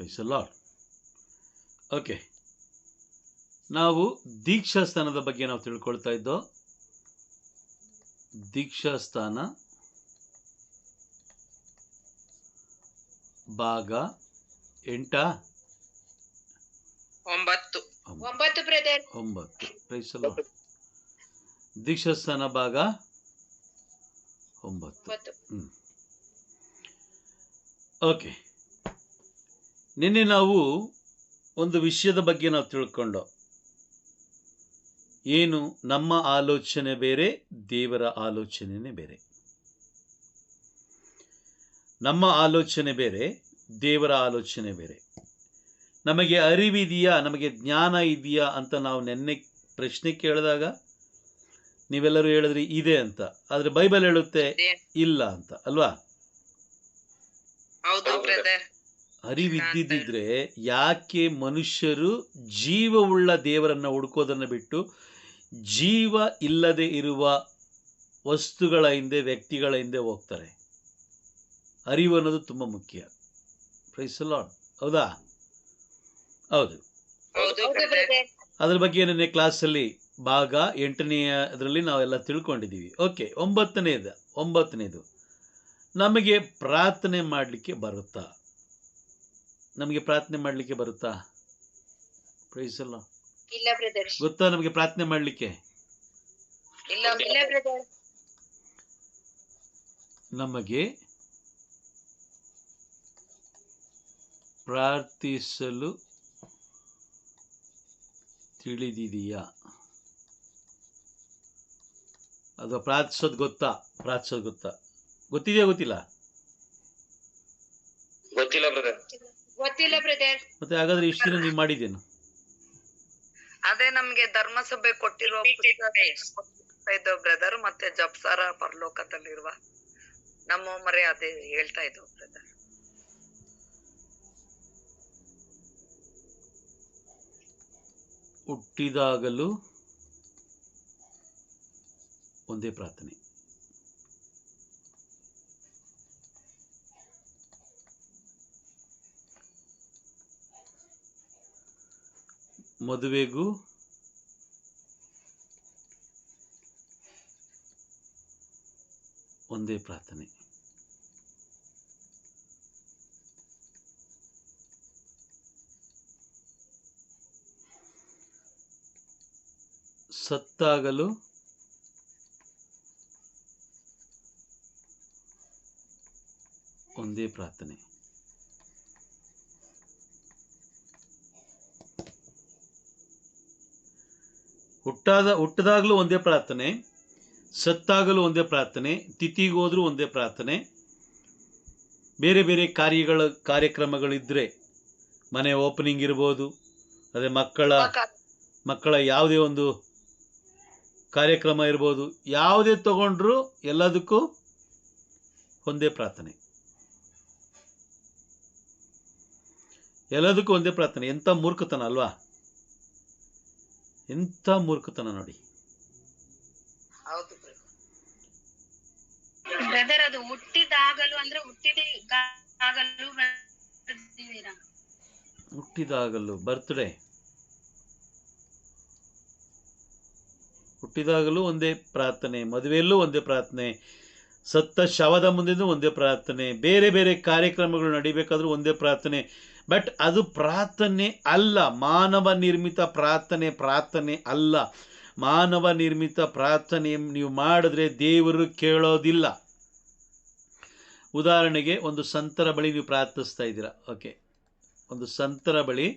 Price the lord. Okay, ನಾವು ದೀಕ್ಷಾಸ್ಥಾನದ ಬಗ್ಗೆ ನಾವು ತಿಳ್ಕೊಳ್ತಾ ಇದ್ದೋ. ದೀಕ್ಷಾಸ್ಥಾನ ಭಾಗ 8 9 ಬ್ರದರ್. 9. Praise the Lord. ದೀಕ್ಷಾಸ್ಥಾನ ಭಾಗ 9. ಓಕೆ, ನಿನ್ನೆ ನಾವು ಒಂದು ವಿಷಯದ ಬಗ್ಗೆ ನಾವು ತಿಳ್ಕೊಂಡು, ಏನು ನಮ್ಮ ಆಲೋಚನೆ ಬೇರೆ, ದೇವರ ಆಲೋಚನೆನೇ ಬೇರೆ. ನಮ್ಮ ಆಲೋಚನೆ ಬೇರೆ, ದೇವರ ಆಲೋಚನೆ ಬೇರೆ. ನಮಗೆ ಅರಿವಿದೆಯಾ, ನಮಗೆ ಜ್ಞಾನ ಇದೆಯಾ ಅಂತ ನಾವು ನಿನ್ನೆ ಪ್ರಶ್ನೆ ಕೇಳಿದಾಗ ನೀವೆಲ್ಲರೂ ಹೇಳಿದ್ರಿ ಇದೆ ಅಂತ. ಆದರೆ ಬೈಬಲ್ ಹೇಳುತ್ತೆ ಇಲ್ಲ ಅಂತ, ಅಲ್ವಾ? ಅರಿವಿದ್ದಿದ್ರೆ ಯಾಕೆ ಮನುಷ್ಯರು ಜೀವವುಳ್ಳ ದೇವರನ್ನು ಹುಡುಕೋದನ್ನು ಬಿಟ್ಟು ಜೀವ ಇಲ್ಲದೆ ಇರುವ ವಸ್ತುಗಳ ಹಿಂದೆ, ವ್ಯಕ್ತಿಗಳ ಹಿಂದೆ ಹೋಗ್ತಾರೆ? ಅರಿವು ಅನ್ನೋದು ತುಂಬ ಮುಖ್ಯ. Praise the lord. ಹೌದಾ? ಹೌದು. ಅದ್ರ ಬಗ್ಗೆ ನಿನ್ನೆ ಕ್ಲಾಸಲ್ಲಿ ಭಾಗ 8ನೇದರಲ್ಲಿ ನಾವೆಲ್ಲ ತಿಳ್ಕೊಂಡಿದ್ದೀವಿ. ಓಕೆ, 9ನೇದು ನಮಗೆ ಪ್ರಾರ್ಥನೆ ಮಾಡಲಿಕ್ಕೆ ಬರುತ್ತಾ? ನಮಗೆ ಪ್ರಾರ್ಥನೆ ಮಾಡಲಿಕ್ಕೆ ಬರುತ್ತಾ? Praise the lord. ಇಲ್ಲ ಬ್ರದರ್. ಗೊತ್ತಾ ನಮಗೆ ಪ್ರಾರ್ಥನೆ ಮಾಡಲಿಕ್ಕೆ? ಇಲ್ಲ ಬ್ರದರ್. ನಮಗೆ ಪ್ರಾರ್ಥಿಸಲು ತಿಳಿದಿದೆಯಾ? ಅದು ಪ್ರಾರ್ಥಿಸೋದು ಗೊತ್ತಾ? ಗೊತ್ತಿದೆಯಾ ಗೊತ್ತಿಲ್ಲ? ಗೊತ್ತಿಲ್ಲ ಬ್ರದರ್. ಮತ್ತೆ ಹಾಗಾದ್ರೆ ಇಷ್ಟು ದಿನ ನೀವು ಮಾಡಿದ್ದೇನು? ಅದೇ ನಮ್ಗೆ ಧರ್ಮಸಭೆ ಕೊಟ್ಟಿರುವ ಬ್ರದರ್, ಮತ್ತೆ ಜಪ್ಸಾರ ಪರಲೋಕದಲ್ಲಿರುವ ನಮ್ಮ ಮರೆ ಅದೇ ಹೇಳ್ತಾ ಇದ್ದವು ಬ್ರದರ್. ಹುಟ್ಟಿದಾಗಲೂ ಒಂದೇ ಪ್ರಾರ್ಥನೆ. ಮದುವೆಗೂ ಒಂದೇ ಪ್ರಾರ್ಥನೆ. ಸತ್ತಾಗಲೂ ಒಂದೇ ಪ್ರಾರ್ಥನೆ. ಹುಟ್ಟದಾಗಲೂ ಒಂದೇ ಪ್ರಾರ್ಥನೆ, ಸತ್ತಾಗಲೂ ಒಂದೇ ಪ್ರಾರ್ಥನೆ, ತಿಥಿಗೋದ್ರೂ ಒಂದೇ ಪ್ರಾರ್ಥನೆ. ಬೇರೆ ಬೇರೆ ಕಾರ್ಯಕ್ರಮಗಳಿದ್ರೆ, ಮನೆ ಓಪನಿಂಗ್ ಇರ್ಬೋದು, ಅದೇ ಮಕ್ಕಳ ಯಾವುದೇ ಒಂದು ಕಾರ್ಯಕ್ರಮ ಇರ್ಬೋದು, ಯಾವುದೇ ತಗೊಂಡ್ರು ಎಲ್ಲದಕ್ಕೂ ಒಂದೇ ಪ್ರಾರ್ಥನೆ. ಎಲ್ಲದಕ್ಕೂ ಒಂದೇ ಪ್ರಾರ್ಥನೆ. ಎಂಥ ಮೂರ್ಖತನ ಅಲ್ವಾ? ಎಂಥ ಮೂರ್ಖತನ ನೋಡಿ. ಬ್ರದರ್, ಅದು ಹುಟ್ಟಿದಾಗಲೂ ಅಂದ್ರೆ ಹುಟ್ಟಿದಾಗಲೂ ಬರ್ತ್ಡೇ, ಹುಟ್ಟಿದಾಗಲೂ ಒಂದೇ ಪ್ರಾರ್ಥನೆ, ಮದುವೆಯಲ್ಲೂ ಒಂದೇ ಪ್ರಾರ್ಥನೆ, ಸತ್ತ ಶವದ ಮುಂದೆನೂ ಒಂದೇ ಪ್ರಾರ್ಥನೆ, ಬೇರೆ ಬೇರೆ ಕಾರ್ಯಕ್ರಮಗಳು ನಡಿಬೇಕಾದ್ರೂ ಒಂದೇ ಪ್ರಾರ್ಥನೆ. ಬಟ್ ಅದು ಪ್ರಾರ್ಥನೆ ಅಲ್ಲ. ಮಾನವ ನಿರ್ಮಿತ ಪ್ರಾರ್ಥನೆ ಅಲ್ಲ. ಮಾನವ ನಿರ್ಮಿತ ಪ್ರಾರ್ಥನೆ ನೀವು ಮಾಡಿದ್ರೆ ದೇವರು ಕೇಳೋದಿಲ್ಲ. ಉದಾಹರಣೆಗೆ, ಒಂದು ಸಂತರ ಬಳಿ ನೀವು ಪ್ರಾರ್ಥಿಸ್ತಾ ಇದ್ದೀರಾ. ಓಕೆ, ಒಂದು ಸಂತರ ಬಳಿ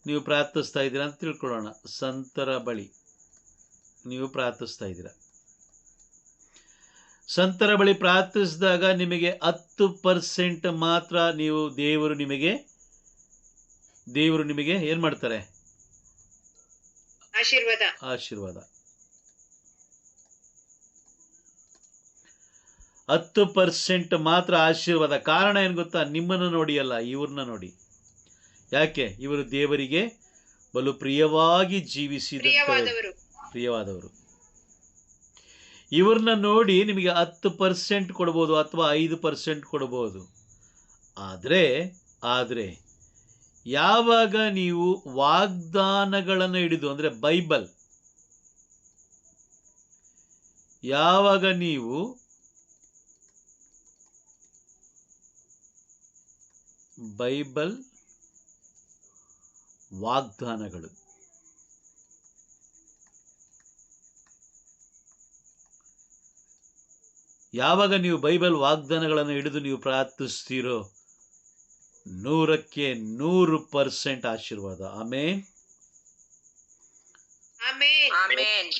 ನೀವು ಪ್ರಾರ್ಥಿಸ್ತಾ ಇದ್ದೀರಾ ಅಂತ ತಿಳ್ಕೊಳ್ಳೋಣ. ಸಂತರ ಬಳಿ ನೀವು ಪ್ರಾರ್ಥಿಸ್ತಾ ಇದ್ದೀರಾ. ಸಂತರ ಬಳಿ ಪ್ರಾರ್ಥಿಸಿದಾಗ ನಿಮಗೆ 10% ಮಾತ್ರ ನೀವು ದೇವರು ನಿಮಗೆ ಏನು ಮಾಡ್ತಾರೆ? ಆಶೀರ್ವಾದ. 10% ಮಾತ್ರ ಆಶೀರ್ವಾದ. ಕಾರಣ ಏನು ಗೊತ್ತಾ? ನಿಮ್ಮನ್ನು ನೋಡಿ ಅಲ್ಲ, ಇವ್ರನ್ನ ನೋಡಿ. ಯಾಕೆ? ಇವರು ದೇವರಿಗೆ ಬಲು ಪ್ರಿಯವಾಗಿ ಪ್ರಿಯವಾದವರು. ಇವ್ರನ್ನ ನೋಡಿ ನಿಮಗೆ 10% ಕೊಡ್ಬೋದು ಅಥವಾ 5% ಕೊಡ್ಬೋದು. ಆದರೆ ಯಾವಾಗ ನೀವು ವಾಗ್ದಾನಗಳನ್ನು ಹಿಡಿದು, ಅಂದರೆ ಬೈಬಲ್, ಯಾವಾಗ ನೀವು ಬೈಬಲ್ ವಾಗ್ದಾನಗಳು, ಯಾವಾಗ ನೀವು ಬೈಬಲ್ ವಾಗ್ದಾನಗಳನ್ನು ಹಿಡಿದು ನೀವು ಪ್ರಾರ್ಥಿಸ್ತೀರೋ 100ಕ್ಕೆ 100% ಆಶೀರ್ವಾದ. ಆಮೇನ್. ಆಮೆನ್. ಆಮೇನ್.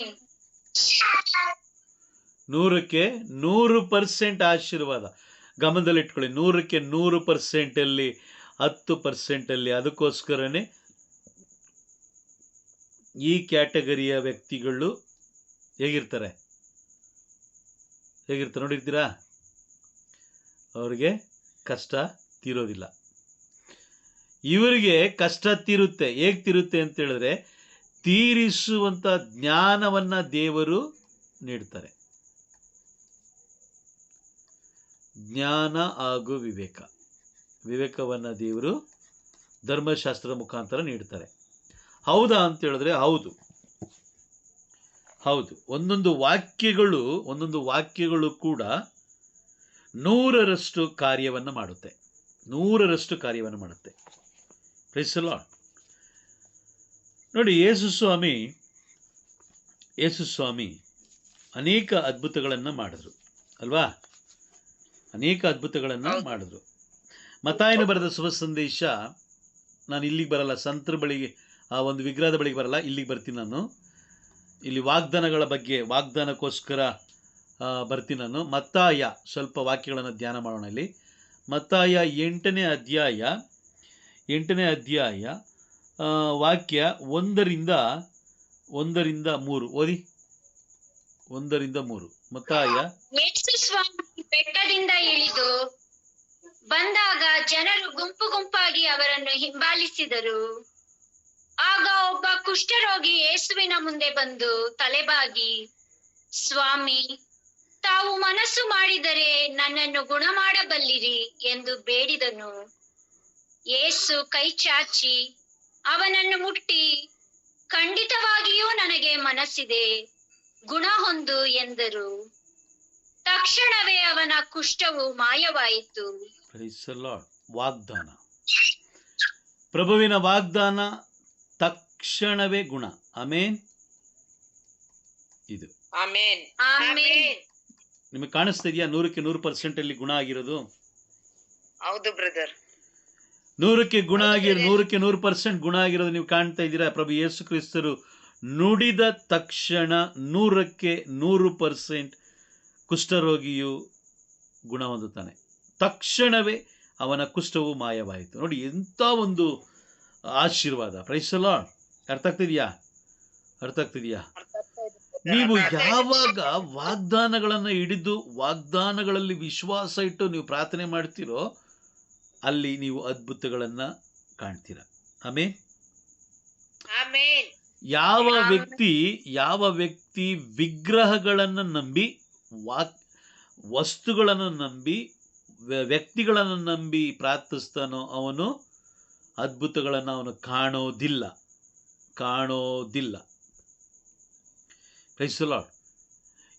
100ಕ್ಕೆ 100% ಆಶೀರ್ವಾದ. ಗಮನದಲ್ಲಿಟ್ಕೊಳ್ಳಿ, 100ಕ್ಕೆ 100% ಅಲ್ಲಿ 10% ಅಲ್ಲಿ. ಅದಕ್ಕೋಸ್ಕರನೇ ಈ ಕ್ಯಾಟಗರಿಯ ವ್ಯಕ್ತಿಗಳು ಹೇಗಿರ್ತಾರೆ ನೋಡಿರ್ತೀರಾ? ಅವ್ರಿಗೆ ಕಷ್ಟ ತೀರೋದಿಲ್ಲ. ಇವರಿಗೆ ಕಷ್ಟ ತೀರುತ್ತೆ. ಹೇಗೆ ತೀರುತ್ತೆ ಅಂತ ಹೇಳಿದ್ರೆ, ತೀರಿಸುವಂಥ ಜ್ಞಾನವನ್ನು ದೇವರು ನೀಡ್ತಾರೆ. ಜ್ಞಾನ ಹಾಗೂ ವಿವೇಕವನ್ನು ದೇವರು ಧರ್ಮಶಾಸ್ತ್ರದ ಮುಖಾಂತರ ನೀಡ್ತಾರೆ. ಹೌದಾ ಅಂತ ಹೇಳಿದ್ರೆ ಹೌದು. ಒಂದೊಂದು ವಾಕ್ಯಗಳು ಕೂಡ 100ರಷ್ಟು ಕಾರ್ಯವನ್ನು ಮಾಡುತ್ತೆ. 100ರಷ್ಟು ಕಾರ್ಯವನ್ನು ಮಾಡುತ್ತೆ. Praise the lord. ನೋಡಿ, ಯೇಸು ಸ್ವಾಮಿ ಅನೇಕ ಅದ್ಭುತಗಳನ್ನು ಮಾಡಿದ್ರು ಅಲ್ವಾ? ಅನೇಕ ಅದ್ಭುತಗಳನ್ನು ಮಾಡಿದ್ರು. ಮತ್ತಾಯನ ಬರೆದ ಶುಭ ಸಂದೇಶ, ನಾನು ಇಲ್ಲಿಗೆ ಬರಲ್ಲ, ಸಂತರ ಬಳಿಗೆ, ಆ ಒಂದು ವಿಗ್ರಹದ ಬಳಿಗೆ ಬರಲ್ಲ, ಇಲ್ಲಿಗೆ ಬರ್ತೀನಿ ನಾನು. ಇಲ್ಲಿ ವಾಗ್ದಾನಕ್ಕೋಸ್ಕರ ಬರ್ತೀನಿ ನಾನು. ಮತ್ತಾಯ ಸ್ವಲ್ಪ ವಾಕ್ಯಗಳನ್ನು ಧ್ಯಾನ ಮಾಡೋಣ. ಇಲ್ಲಿ ಮತ್ತಾಯ 8ನೇ ಅಧ್ಯಾಯ ವಾಕ್ಯ 1ರಿಂದ 3 ಓದಿ. 1-3 ಮತ್ತಾಯ. ಯೇಸು ಸ್ವಾಮಿ ಬೆಟ್ಟದಿಂದ ಇಳಿದು ಬಂದಾಗ ಜನರು ಗುಂಪು ಗುಂಪಾಗಿ ಅವರನ್ನು ಹಿಂಬಾಲಿಸಿದರು. ಆಗ ಒಬ್ಬ ಕುಷ್ಠರೋಗಿ ಯೇಸುವಿನ ಮುಂದೆ ಬಂದು ತಲೆಬಾಗಿ, ಸ್ವಾಮಿ, ತಾವು ಮನಸ್ಸು ಮಾಡಿದರೆ ನನ್ನನ್ನು ಗುಣ ಮಾಡಬಲ್ಲಿರಿ ಎಂದು ಬೇಡಿದನು. ಯೇಸು ಕೈ ಚಾಚಿ ಅವನನ್ನು ಮುಟ್ಟಿ, ಖಂಡಿತವಾಗಿಯೂ ನನಗೆ ಮನಸ್ಸಿದೆ, ಗುಣ ಹೊಂದು ಎಂದರು. ತಕ್ಷಣವೇ ಅವನ ಕುಷ್ಠವು ಮಾಯವಾಯಿತು. ವಾಗ್ದಾನ, ಪ್ರಭುವಿನ ವಾಗ್ದಾನ, ತಕ್ಷಣವೇ ಗುಣ. ಆಮೇನ್. ಇದು ಆಮೇನ್. ಆಮೆನ್. ನಿಮಗೆ ಕಾಣಿಸ್ತಾ ಇದೆಯಾ? 100ಕ್ಕೆ 100% ಅಲ್ಲಿ ಗುಣ ಆಗಿರೋದು. ಹೌದು ಬ್ರದರ್. 100ಕ್ಕೆ 100% ಗುಣ ಆಗಿರೋದು ನೀವು ಕಾಣ್ತಾ ಇದ್ದೀರಾ? ಪ್ರಭು ಯೇಸು ಕ್ರಿಸ್ತರು ನುಡಿದ ತಕ್ಷಣ 100ಕ್ಕೆ 100% ಕುಷ್ಠರೋಗಿಯು ಗುಣ ಹೊಂದುತ್ತಾನೆ. ತಕ್ಷಣವೇ ಅವನ ಕುಷ್ಠವು ಮಾಯವಾಯಿತು. ನೋಡಿ, ಎಂಥ ಒಂದು ಆಶೀರ್ವಾದ. Praise the lord. ಅರ್ಥ ಆಗ್ತಿದೆಯಾ? ನೀವು ಯಾವಾಗ ವಾಗ್ದಾನಗಳನ್ನು ಹಿಡಿದು ವಾಗ್ದಾನಗಳಲ್ಲಿ ವಿಶ್ವಾಸ ಇಟ್ಟು ನೀವು ಪ್ರಾರ್ಥನೆ ಮಾಡ್ತೀರೋ, ಅಲ್ಲಿ ನೀವು ಅದ್ಭುತಗಳನ್ನು ಕಾಣ್ತೀರ. ಆಮೇನ್. ಯಾವ ವ್ಯಕ್ತಿ ವಿಗ್ರಹಗಳನ್ನು ನಂಬಿ, ವಸ್ತುಗಳನ್ನು ನಂಬಿ, ವ್ಯಕ್ತಿಗಳನ್ನು ನಂಬಿ ಪ್ರಾರ್ಥಿಸ್ತಾನೋ ಅವನು ಅದ್ಭುತಗಳನ್ನು ಅವನು ಕಾಣೋದಿಲ್ಲ. Praise the lord.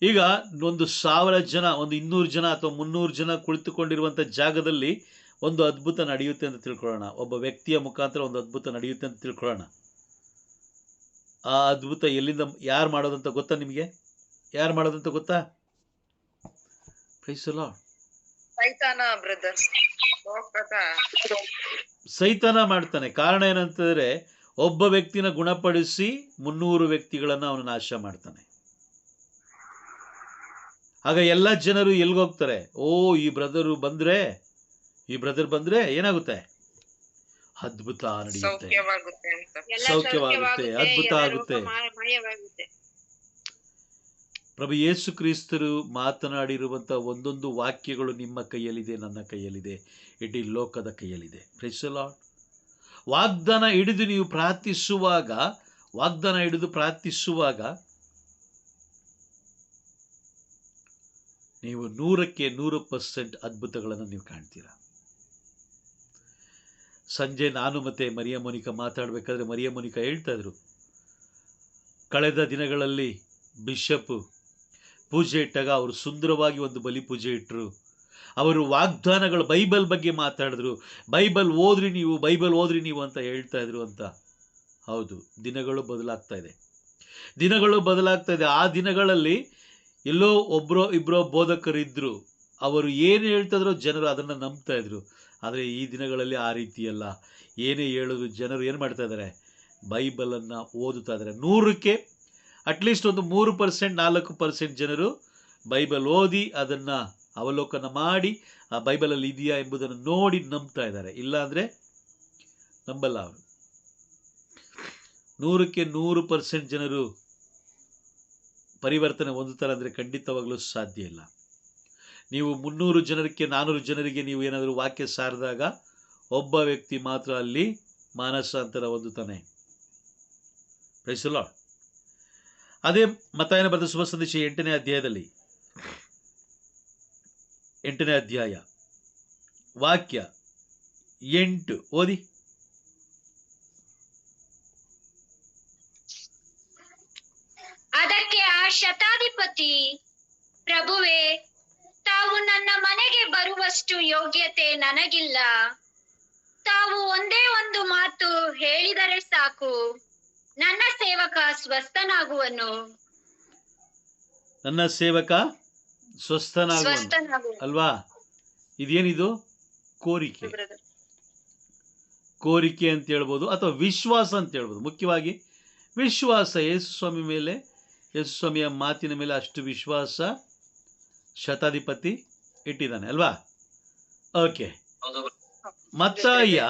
ಈಗ 1,000 ಜನ, 200 ಜನ ಅಥವಾ 300 ಜನ ಕುಳಿತುಕೊಂಡಿರುವಂಥ ಜಾಗದಲ್ಲಿ ಒಂದು ಅದ್ಭುತ ನಡೆಯುತ್ತೆ ಅಂತ ತಿಳ್ಕೊಳ್ಳೋಣ. ಒಬ್ಬ ವ್ಯಕ್ತಿಯ ಮುಖಾಂತರ ಒಂದು ಅದ್ಭುತ ನಡೆಯುತ್ತೆ ಅಂತ ತಿಳ್ಕೊಳ್ಳೋಣ. ಆ ಅದ್ಭುತ ಎಲ್ಲಿಂದ, ಯಾರು ಮಾಡೋದಂತ ಗೊತ್ತಾ ನಿಮಗೆ? ಯಾರು ಮಾಡೋದಂತ ಗೊತ್ತಾ? Praise the lord. ಸೈತಾನ ಬ್ರದರ್. ಸೈತಾನ ಮಾಡ್ತಾನೆ. ಕಾರಣ ಏನಂತಂದ್ರೆ, ಒಬ್ಬ ವ್ಯಕ್ತಿನ ಗುಣಪಡಿಸಿ 300 ವ್ಯಕ್ತಿಗಳನ್ನು ಅವನು ನಾಶ ಮಾಡ್ತಾನೆ. ಆಗ ಎಲ್ಲ ಜನರು ಎಲ್ಗೋಗ್ತಾರೆ? ಈ ಬ್ರದರ್ ಬಂದ್ರೆ ಏನಾಗುತ್ತೆ? ಅದ್ಭುತ ನಡೆಯುತ್ತೆ, ಸೌಖ್ಯವಾಗುತ್ತೆ, ಅದ್ಭುತ ಆಗುತ್ತೆ. ಪ್ರಭು ಯೇಸು ಕ್ರಿಸ್ತರು ಮಾತನಾಡಿರುವಂಥ ಒಂದೊಂದು ವಾಕ್ಯಗಳು ನಿಮ್ಮ ಕೈಯಲ್ಲಿದೆ, ನನ್ನ ಕೈಯಲ್ಲಿದೆ, ಇಡೀ ಲೋಕದ ಕೈಯಲ್ಲಿದೆ. Praise the lord. ವಾಗ್ದಾನ ಹಿಡಿದು ನೀವು ಪ್ರಾರ್ಥಿಸುವಾಗ ನೀವು 100ಕ್ಕೆ 100% ಅದ್ಭುತಗಳನ್ನು ನೀವು ಕಾಣ್ತೀರಾ. ಸಂಜೆ ನಾನು ಮತ್ತು ಮರಿಯಾ ಮೋನಿಕಾ ಮಾತಾಡಬೇಕಾದ್ರೆ ಮರಿಯಾ ಮೋನಿಕಾ ಹೇಳ್ತಾ ಇದ್ರು, ಕಳೆದ ದಿನಗಳಲ್ಲಿ ಬಿಷಪ್ ಪೂಜೆ ಇಟ್ಟಾಗ ಅವರು ಸುಂದರವಾಗಿ ಒಂದು ಬಲಿ ಪೂಜೆ ಇಟ್ಟರು. ಅವರು ವಾಗ್ದಾನಗಳು ಬೈಬಲ್ ಬಗ್ಗೆ ಮಾತಾಡಿದ್ರು. ಬೈಬಲ್ ಓದ್ರಿ ನೀವು ಅಂತ ಹೇಳ್ತಾ ಇದ್ರು ಅಂತ. ಹೌದು, ದಿನಗಳು ಬದಲಾಗ್ತಾ ಇದೆ. ಆ ದಿನಗಳಲ್ಲಿ ಎಲ್ಲೋ ಒಬ್ಬರೋ ಇಬ್ಬರೋ ಬೋಧಕರಿದ್ದರು. ಅವರು ಏನು ಹೇಳ್ತಿದ್ರೋ ಜನರು ಅದನ್ನು ನಂಬ್ತಾ ಇದ್ರು. ಆದರೆ ಈ ದಿನಗಳಲ್ಲಿ ಆ ರೀತಿಯಲ್ಲ. ಏನೇ ಹೇಳೋದು ಜನರು ಏನು ಮಾಡ್ತಾ ಇದ್ದಾರೆ? ಬೈಬಲನ್ನು ಓದುತ್ತಾ ಇದ್ದಾರೆ. 100ಕ್ಕೆ ಅಟ್ಲೀಸ್ಟ್ ಒಂದು 3% 4% ಜನರು ಬೈಬಲ್ ಓದಿ ಅದನ್ನು ಅವಲೋಕನ ಮಾಡಿ ಆ ಬೈಬಲಲ್ಲಿ ಇದೆಯಾ ಎಂಬುದನ್ನು ನೋಡಿ ನಂಬ್ತಾ ಇದ್ದಾರೆ. ಇಲ್ಲಾಂದರೆ ನಂಬಲ್ಲ ಅವರು. 100ಕ್ಕೆ 100% ಜನರು ಪರಿವರ್ತನೆ ಹೊಂದುತ್ತಾರೆ ಅಂದರೆ ಖಂಡಿತವಾಗಲೂ ಸಾಧ್ಯ ಇಲ್ಲ. ನೀವು 300 ಜನಕ್ಕೆ 400 ಜನರಿಗೆ ನೀವು ಏನಾದರೂ ವಾಕ್ಯ ಸಾರಿದಾಗ ಒಬ್ಬ ವ್ಯಕ್ತಿ ಮಾತ್ರ ಅಲ್ಲಿ ಮಾನಸಾಂತರ ಹೊಂದುತ್ತಾನೆ. Praise the Lord. ಅದೇ ಮತ್ತಾಯನ ಬರೆದ ಶುಭ ಸಂದೇಶ 8ನೇ ಅಧ್ಯಾಯದಲ್ಲಿ 8ನೇ ಅಧ್ಯಾಯ ವಾಕ್ಯ 8 ಓದಿ. ಅದಕ್ಕೆ ಆ ಶತಾಧಿಪತಿ, ಪ್ರಭುವೇ, ತಾವು ನನ್ನ ಮನೆಗೆ ಬರುವಷ್ಟು ಯೋಗ್ಯತೆ ನನಗಿಲ್ಲ. ತಾವು ಒಂದೇ ಒಂದು ಮಾತು ಹೇಳಿದರೆ ಸಾಕು, ನನ್ನ ಸೇವಕ ಸ್ವಸ್ಥನಾಗುವನು. ನನ್ನ ಸೇವಕ ಸ್ವಸ್ಥನಾಗುವನು ಅಲ್ವಾ? ಇದೇನಿದು? ಕೋರಿಕೆ. ಕೋರಿಕೆ ಅಂತ ಹೇಳ್ಬೋದು, ಅಥವಾ ವಿಶ್ವಾಸ ಅಂತ ಹೇಳ್ಬೋದು. ಮುಖ್ಯವಾಗಿ ವಿಶ್ವಾಸ. ಯೇಸು ಸ್ವಾಮಿ ಮೇಲೆ, ಯೇಸು ಸ್ವಾಮಿಯ ಮಾತಿನ ಮೇಲೆ ಅಷ್ಟು ವಿಶ್ವಾಸ ಶತಾಧಿಪತಿ ಇಟ್ಟಿದ್ದಾನೆ ಅಲ್ವಾ? ಓಕೆ. ಮತ್ತಾಯ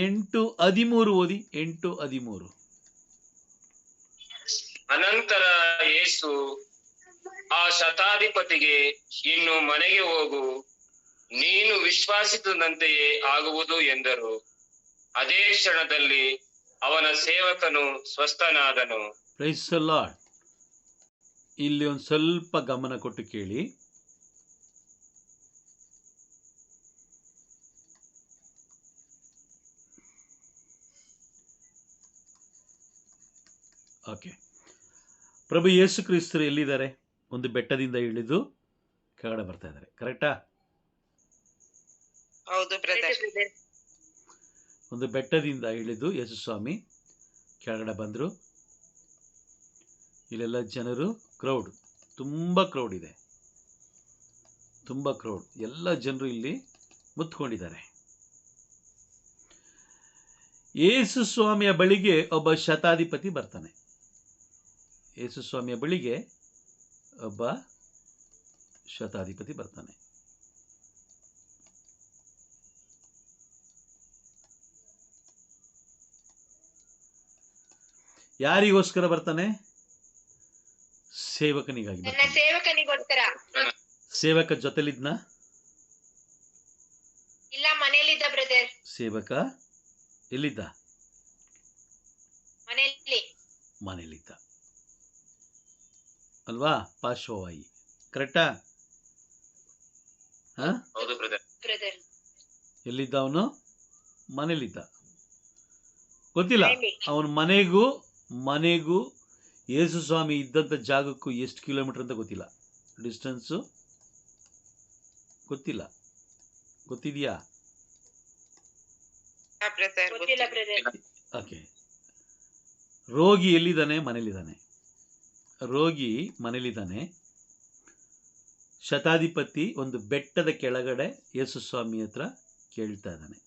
8:13 ಓದಿ. 8:13. ಅನಂತರ ಯೇಸು ಆ ಶತಾಧಿಪತಿಗೆ, ಇನ್ನು ಮನೆಗೆ ಹೋಗು, ನೀನು ವಿಶ್ವಾಸಿಸಿದಂತೆಯೇ ಆಗುವುದು ಎಂದರು. ಅದೇ ಕ್ಷಣದಲ್ಲಿ ಅವನ ಸೇವಕನು ಸ್ವಸ್ಥನಾದನು. Price the lord. ಇಲ್ಲಿ ಒಂದು ಸ್ವಲ್ಪ ಗಮನ ಕೊಟ್ಟು ಕೇಳಿ. ಓಕೆ. ಪ್ರಭು ಯೇಸು ಕ್ರಿಸ್ತರು ಎಲ್ಲಿದ್ದಾರೆ? ಒಂದು ಬೆಟ್ಟದಿಂದ ಇಳಿದು ಕೆಳಗಡೆ ಬರ್ತಾ ಇದ್ದಾರೆ. ಕರೆಕ್ಟಾ? ಹೌದು ಬ್ರದರ್. ಒಂದು ಬೆಟ್ಟದಿಂದ ಇಳಿದು ಯೇಸು ಸ್ವಾಮಿ ಕೆಳಗಡೆ ಬಂದರು. ಇಲ್ಲೆಲ್ಲ ಜನರು, ಕ್ರೌಡ್, ತುಂಬ ಕ್ರೌಡ್ ಇದೆ, ತುಂಬ ಕ್ರೌಡ್. ಎಲ್ಲ ಜನರು ಇಲ್ಲಿ ಮುತ್ಕೊಂಡಿದ್ದಾರೆ. ಯೇಸು ಸ್ವಾಮಿಯ ಬಳಿಗೆ ಒಬ್ಬ ಶತಾಧಿಪತಿ ಬರ್ತಾನೆ. ಯೇಸು ಸ್ವಾಮಿಯ ಬಳಿಗೆ ಒಬ್ಬ ಶತಾಧಿಪತಿ ಬರ್ತಾನೆ. ಯಾರಿಗೋಸ್ಕರ ಬರ್ತಾನೆ? ಸೇವಕನಿಗಾಗಿ ಬರ್ತಾನೆ. ಸೇವಕನಿಗೋಸ್ಕರ. ಸೇವಕ ಜೊತೆಲಿದ್ನ? ಇಲ್ಲ, ಮನೆಯಲ್ಲಿದ್ದ ಬ್ರದರ್. ಸೇವಕ ಎಲ್ಲಿದ್ದ? ಮನೆಯಲ್ಲಿದ್ದ ಅಲ್ವಾ? ಪಾರ್ಶ್ವವಾಯಿ. ಕರೆಕ್ಟಾ? ಎಲ್ಲಿದ್ದ ಅವನು? ಮನೇಲಿದ್ದ. ಗೊತ್ತಿಲ್ಲ ಅವನ ಮನೆಗೂ ಯೇಸು ಸ್ವಾಮಿ ಇದ್ದಂಥ ಜಾಗಕ್ಕೂ ಎಷ್ಟು ಕಿಲೋಮೀಟರ್ ಅಂತ ಗೊತ್ತಿಲ್ಲ. ಡಿಸ್ಟೆನ್ಸು ಗೊತ್ತಿಲ್ಲ. ಗೊತ್ತಿದೆಯಾ? ಓಕೆ. ರೋಗಿ ಎಲ್ಲಿದ್ದಾನೆ? ಮನೇಲಿದ್ದಾನೆ. ರೋಗಿ ಮನೇಲಿದ್ದಾನೆ. ಶತಾಧಿಪತಿ ಒಂದು ಬೆಟ್ಟದ ಕೆಳಗಡೆ ಯೇಸು ಸ್ವಾಮಿ ಹತ್ರ ಕೇಳ್ತಾ ಇದ್ದಾನೆ.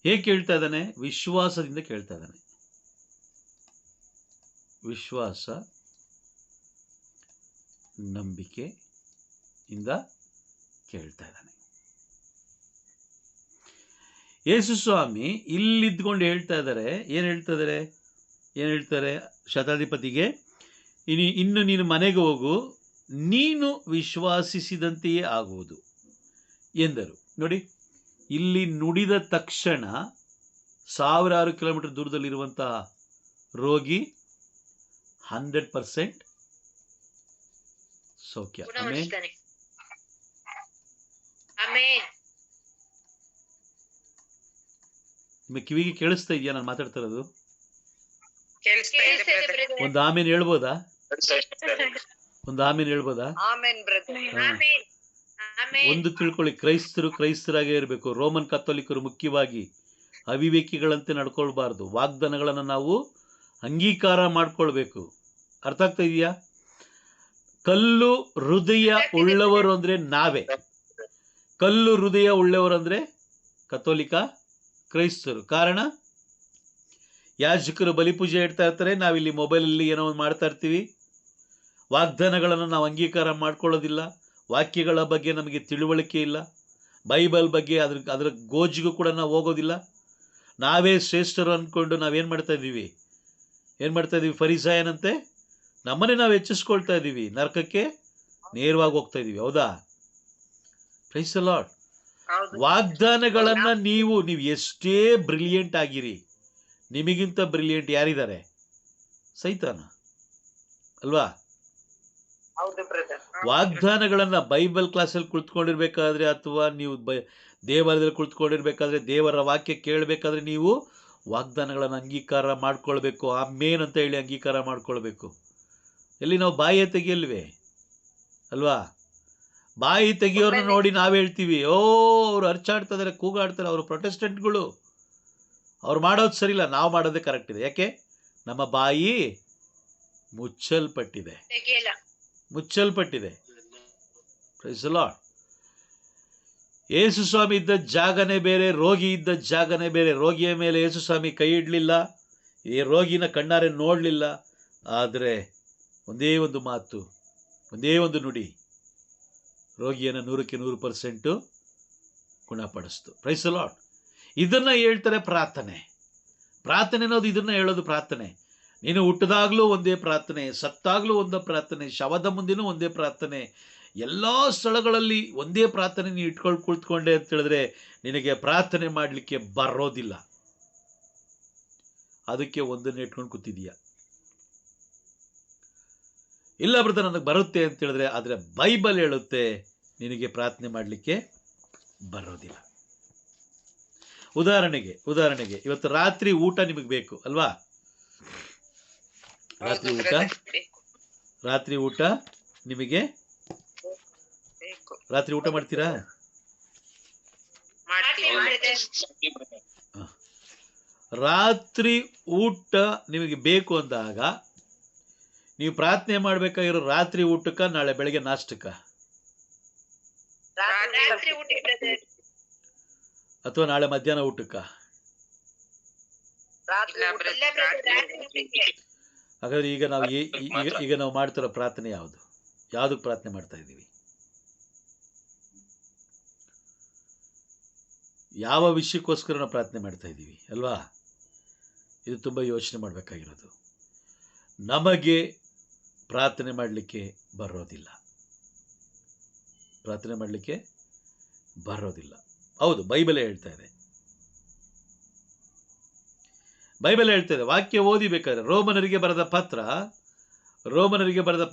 ಹೇಗೆ ಕೇಳ್ತಾ ಇದ್ದಾನೆ? ವಿಶ್ವಾಸದಿಂದ ಕೇಳ್ತಾ ಇದ್ದಾನೆ. ವಿಶ್ವಾಸ, ನಂಬಿಕೆಯಿಂದ ಕೇಳ್ತಾ ಇದ್ದಾನೆ. ಯೇಸು ಸ್ವಾಮಿ ಇಲ್ಲಿದ್ಕೊಂಡು ಹೇಳ್ತಾ ಇದ್ದಾರೆ. ಏನು ಹೇಳ್ತಾರೆ? ಶತಾಧಿಪತಿಗೆ, ಇನ್ನು ನೀನು ಮನೆಗೆ ಹೋಗು, ನೀನು ವಿಶ್ವಾಸಿಸಿದಂತೆಯೇ ಆಗುವುದು ಎಂದರು. ನೋಡಿ, ಇಲ್ಲಿ ನುಡಿದ ತಕ್ಷಣ ಸಾವಿರಾರು ಕಿಲೋಮೀಟರ್ ದೂರದಲ್ಲಿರುವಂತಹ ರೋಗಿ 100% ಸೌಖ್ಯ. ನಿಮಗೆ ಕಿವಿಗೆ ಕೇಳಿಸ್ತಾ ಇದೆಯಾ ನಾನು ಮಾತಾಡ್ತಾ ಇರೋದು? ಕೇಳಿಸ್ತಾ ಇದೆ ಕೇಳಿಸ್ತಾ ಇದೆ ಬ್ರದರ್. ಬ್ರದರ್. ಒಂದು ಆಮೇಲೆ ಹೇಳ್ಬೋದಾ? ಒಂದು ಆಮೇಲೆ ಹೇಳ್ಬೋದಾ? Amen brother. ಹಾ. ಆಮೆನ್. ಆಮೆನ್. ಒಂದು ತಿಳ್ಕೊಳ್ಳಿ, ಕ್ರೈಸ್ತರಾಗೇ ಇರಬೇಕು. ರೋಮನ್ ಕಥೋಲಿಕರು ಮುಖ್ಯವಾಗಿ ಅವಿವೇಕಿಗಳಂತೆ ನಡ್ಕೊಳ್ಬಾರ್ದು. ವಾಗ್ದಾನಗಳನ್ನು ನಾವು ಅಂಗೀಕಾರ ಮಾಡ್ಕೊಳ್ಬೇಕು. ಅರ್ಥ ಆಗ್ತಾ ಇದೆಯಾ? ಕಲ್ಲು ಹೃದಯ ಉಳ್ಳವರು ಅಂದ್ರೆ ನಾವೇ. ಕಲ್ಲು ಹೃದಯ ಉಳ್ಳವರು ಅಂದ್ರೆ ಕಥೋಲಿಕ ಕ್ರೈಸ್ತರು. ಕಾರಣ, ಯಾಜಕರು ಬಲಿಪೂಜೆ ಇಡ್ತಾ ಇರ್ತಾರೆ, ನಾವಿಲ್ಲಿ ಮೊಬೈಲಲ್ಲಿ ಏನೋ ಒಂದು ಮಾಡ್ತಾ ಇರ್ತೀವಿ. ವಾಗ್ದಾನಗಳನ್ನು ನಾವು ಅಂಗೀಕಾರ ಮಾಡ್ಕೊಳ್ಳೋದಿಲ್ಲ. ವಾಕ್ಯಗಳ ಬಗ್ಗೆ ನಮಗೆ ತಿಳುವಳಿಕೆ ಇಲ್ಲ. ಬೈಬಲ್ ಬಗ್ಗೆ ಅದರ ಗೋಜಿಗೂ ಕೂಡ ನಾವು ಹೋಗೋದಿಲ್ಲ. ನಾವೇ ಶ್ರೇಷ್ಠರು ಅಂದ್ಕೊಂಡು ನಾವೇನು ಮಾಡ್ತಾ ಇದ್ದೀವಿ? ಫರಿಸಾಯನಂತೆ ನಮ್ಮನ್ನೇ ನಾವು ಹೆಚ್ಚಿಸ್ಕೊಳ್ತಾ ಇದ್ದೀವಿ. ನರಕಕ್ಕೆ ನೇರವಾಗಿ ಹೋಗ್ತಾ ಇದ್ದೀವಿ. ಹೌದಾ? Praise the lord. ಹೌದು. ವಾಗ್ದಾನಗಳನ್ನು ನೀವು ಎಷ್ಟೇ ಬ್ರಿಲಿಯಂಟ್ ಆಗಿರಿ, ನಿಮಗಿಂತ ಬ್ರಿಲಿಯಂಟ್ ಯಾರಿದ್ದಾರೆ? ಸೈತಾನ ಅಲ್ವಾ? ಹೌದು ಬ್ರದರ್. ವಾಗ್ದಾನಗಳನ್ನು ಬೈಬಲ್ ಕ್ಲಾಸಲ್ಲಿ ಕುಳಿತುಕೊಂಡಿರ್ಬೇಕಾದ್ರೆ ಅಥವಾ ನೀವು ದೇವಾಲಯದಲ್ಲಿ ಕುಳಿತುಕೊಂಡಿರ್ಬೇಕಾದ್ರೆ, ದೇವರ ವಾಕ್ಯ ಕೇಳಬೇಕಾದ್ರೆ ನೀವು ವಾಗ್ದಾನಗಳನ್ನು ಅಂಗೀಕಾರ ಮಾಡ್ಕೊಳ್ಬೇಕು. ಆಮೇನ್ ಅಂತ ಹೇಳಿ ಅಂಗೀಕಾರ ಮಾಡ್ಕೊಳ್ಬೇಕು. ಎಲ್ಲಿ ನಾವು ಬಾಯಿ ತೆಗಿಯಲ್ವೇ ಅಲ್ವಾ? ಬಾಯಿ ತೆಗಿಯೋರನ್ನ ನೋಡಿ ನಾವು ಹೇಳ್ತೀವಿ, ಓ ಅವರು ಅರ್ಚಾಡ್ತಾ ಇದ್ದಾರೆ, ಕೂಗಾಡ್ತಾರೆ, ಅವರು ಪ್ರೊಟೆಸ್ಟೆಂಟ್ಗಳು, ಅವ್ರು ಮಾಡೋದು ಸರಿಯಿಲ್ಲ, ನಾವು ಮಾಡೋದೇ ಕರೆಕ್ಟ್ ಇದೆ. ಯಾಕೆ? ನಮ್ಮ ಬಾಯಿ ಮುಚ್ಚಲ್ಪಟ್ಟಿದೆ. Praise the Lord. ಯೇಸು ಸ್ವಾಮಿ ಇದ್ದ ಜಾಗನೇ ಬೇರೆ, ರೋಗಿ ಇದ್ದ ಜಾಗನೇ ಬೇರೆ. ರೋಗಿಯ ಮೇಲೆ ಯೇಸು ಸ್ವಾಮಿ ಕೈ ಇಡಲಿಲ್ಲ, ಈ ರೋಗಿನ ಕಣ್ಣಾರೆ ನೋಡಲಿಲ್ಲ. ಆದರೆ ಒಂದೇ ಒಂದು ಮಾತು, ಒಂದೇ ಒಂದು ನುಡಿ ರೋಗಿಯನ್ನು 100% ಗುಣಪಡಿಸ್ತು. Price the lord. ಇದನ್ನು ಹೇಳ್ತಾರೆ ಪ್ರಾರ್ಥನೆ. ಪ್ರಾರ್ಥನೆ ಅನ್ನೋದು ಇದನ್ನು ಹೇಳೋದು ಪ್ರಾರ್ಥನೆ. ನೀನು ಹುಟ್ಟಿದಾಗಲೂ ಒಂದೇ ಪ್ರಾರ್ಥನೆ, ಸತ್ತಾಗಲೂ ಒಂದೇ ಪ್ರಾರ್ಥನೆ, ಶವದ ಮುಂದೆನೂ ಒಂದೇ ಪ್ರಾರ್ಥನೆ, ಎಲ್ಲ ಸ್ಥಳಗಳಲ್ಲಿ ಒಂದೇ ಪ್ರಾರ್ಥನೆ ನೀನು ಇಟ್ಕೊಂಡು ಕುಳಿತುಕೊಂಡೆ ಅಂತ ಹೇಳಿದ್ರೆ ನಿನಗೆ ಪ್ರಾರ್ಥನೆ ಮಾಡಲಿಕ್ಕೆ ಬರೋದಿಲ್ಲ. ಅದಕ್ಕೆ ಒಂದನ್ನು ಇಟ್ಕೊಂಡು ಕೂತಿದೀಯ. ಇಲ್ಲ ಬ್ರದರ್ ನನಗೆ ಬರುತ್ತೆ ಅಂತ ಹೇಳಿದ್ರೆ, ಆದರೆ ಬೈಬಲ್ ಹೇಳುತ್ತೆ ನಿನಗೆ ಪ್ರಾರ್ಥನೆ ಮಾಡಲಿಕ್ಕೆ ಬರೋದಿಲ್ಲ. ಉದಾಹರಣೆಗೆ ಇವತ್ತು ರಾತ್ರಿ ಊಟ ನಿಮಗೆ ಬೇಕು ಅಲ್ವಾ? ರಾತ್ರಿ ಊಟ ನಿಮಗೆ ಬೇಕು. ರಾತ್ರಿ ಊಟ ಮಾಡ್ತೀರಾ? ರಾತ್ರಿ ಊಟ ನಿಮಗೆ ಬೇಕು ಅಂದಾಗ ನೀವು ಪ್ರಾರ್ಥನೆ ಮಾಡಬೇಕಾಗಿರೋ ರಾತ್ರಿ ಊಟಕ್ಕ, ನಾಳೆ ಬೆಳಗ್ಗೆ ನಾಷ್ಟಕ್ಕ, ರಾತ್ರಿ ಊಟ ಬ್ರದರ್. ಅಥವಾ ನಾಳೆ ಮಧ್ಯಾಹ್ನ ಊಟಕ್ಕ? ರಾತ್ರಿ ಇಲ್ಲ ಬ್ರದರ್, ರಾತ್ರಿ ಊಟಕ್ಕೆ. ಹಾಗಾದ್ರೆ ಈಗ ನಾವು ಮಾಡ್ತಿರೋ ಪ್ರಾರ್ಥನೆ ಯಾವುದಕ್ಕೆ ಪ್ರಾರ್ಥನೆ ಮಾಡ್ತಾ ಇದ್ದೀವಿ? ಯಾವ ವಿಷಯಕ್ಕೋಸ್ಕರ ನಾವು ಪ್ರಾರ್ಥನೆ ಮಾಡ್ತಾ ಇದ್ದೀವಿ ಅಲ್ವಾ? ಇದು ತುಂಬ ಯೋಚನೆ ಮಾಡಬೇಕಾಗಿರೋದು. ನಮಗೆ ಪ್ರಾರ್ಥನೆ ಮಾಡಲಿಕ್ಕೆ ಬರೋದಿಲ್ಲ. ಹೌದು, ಬೈಬಲೇ ಹೇಳ್ತಾ ಇದೆ. ವಾಕ್ಯ ಓದಿಬೇಕಾದ್ರೆ ರೋಮನರಿಗೆ ಬರೆದ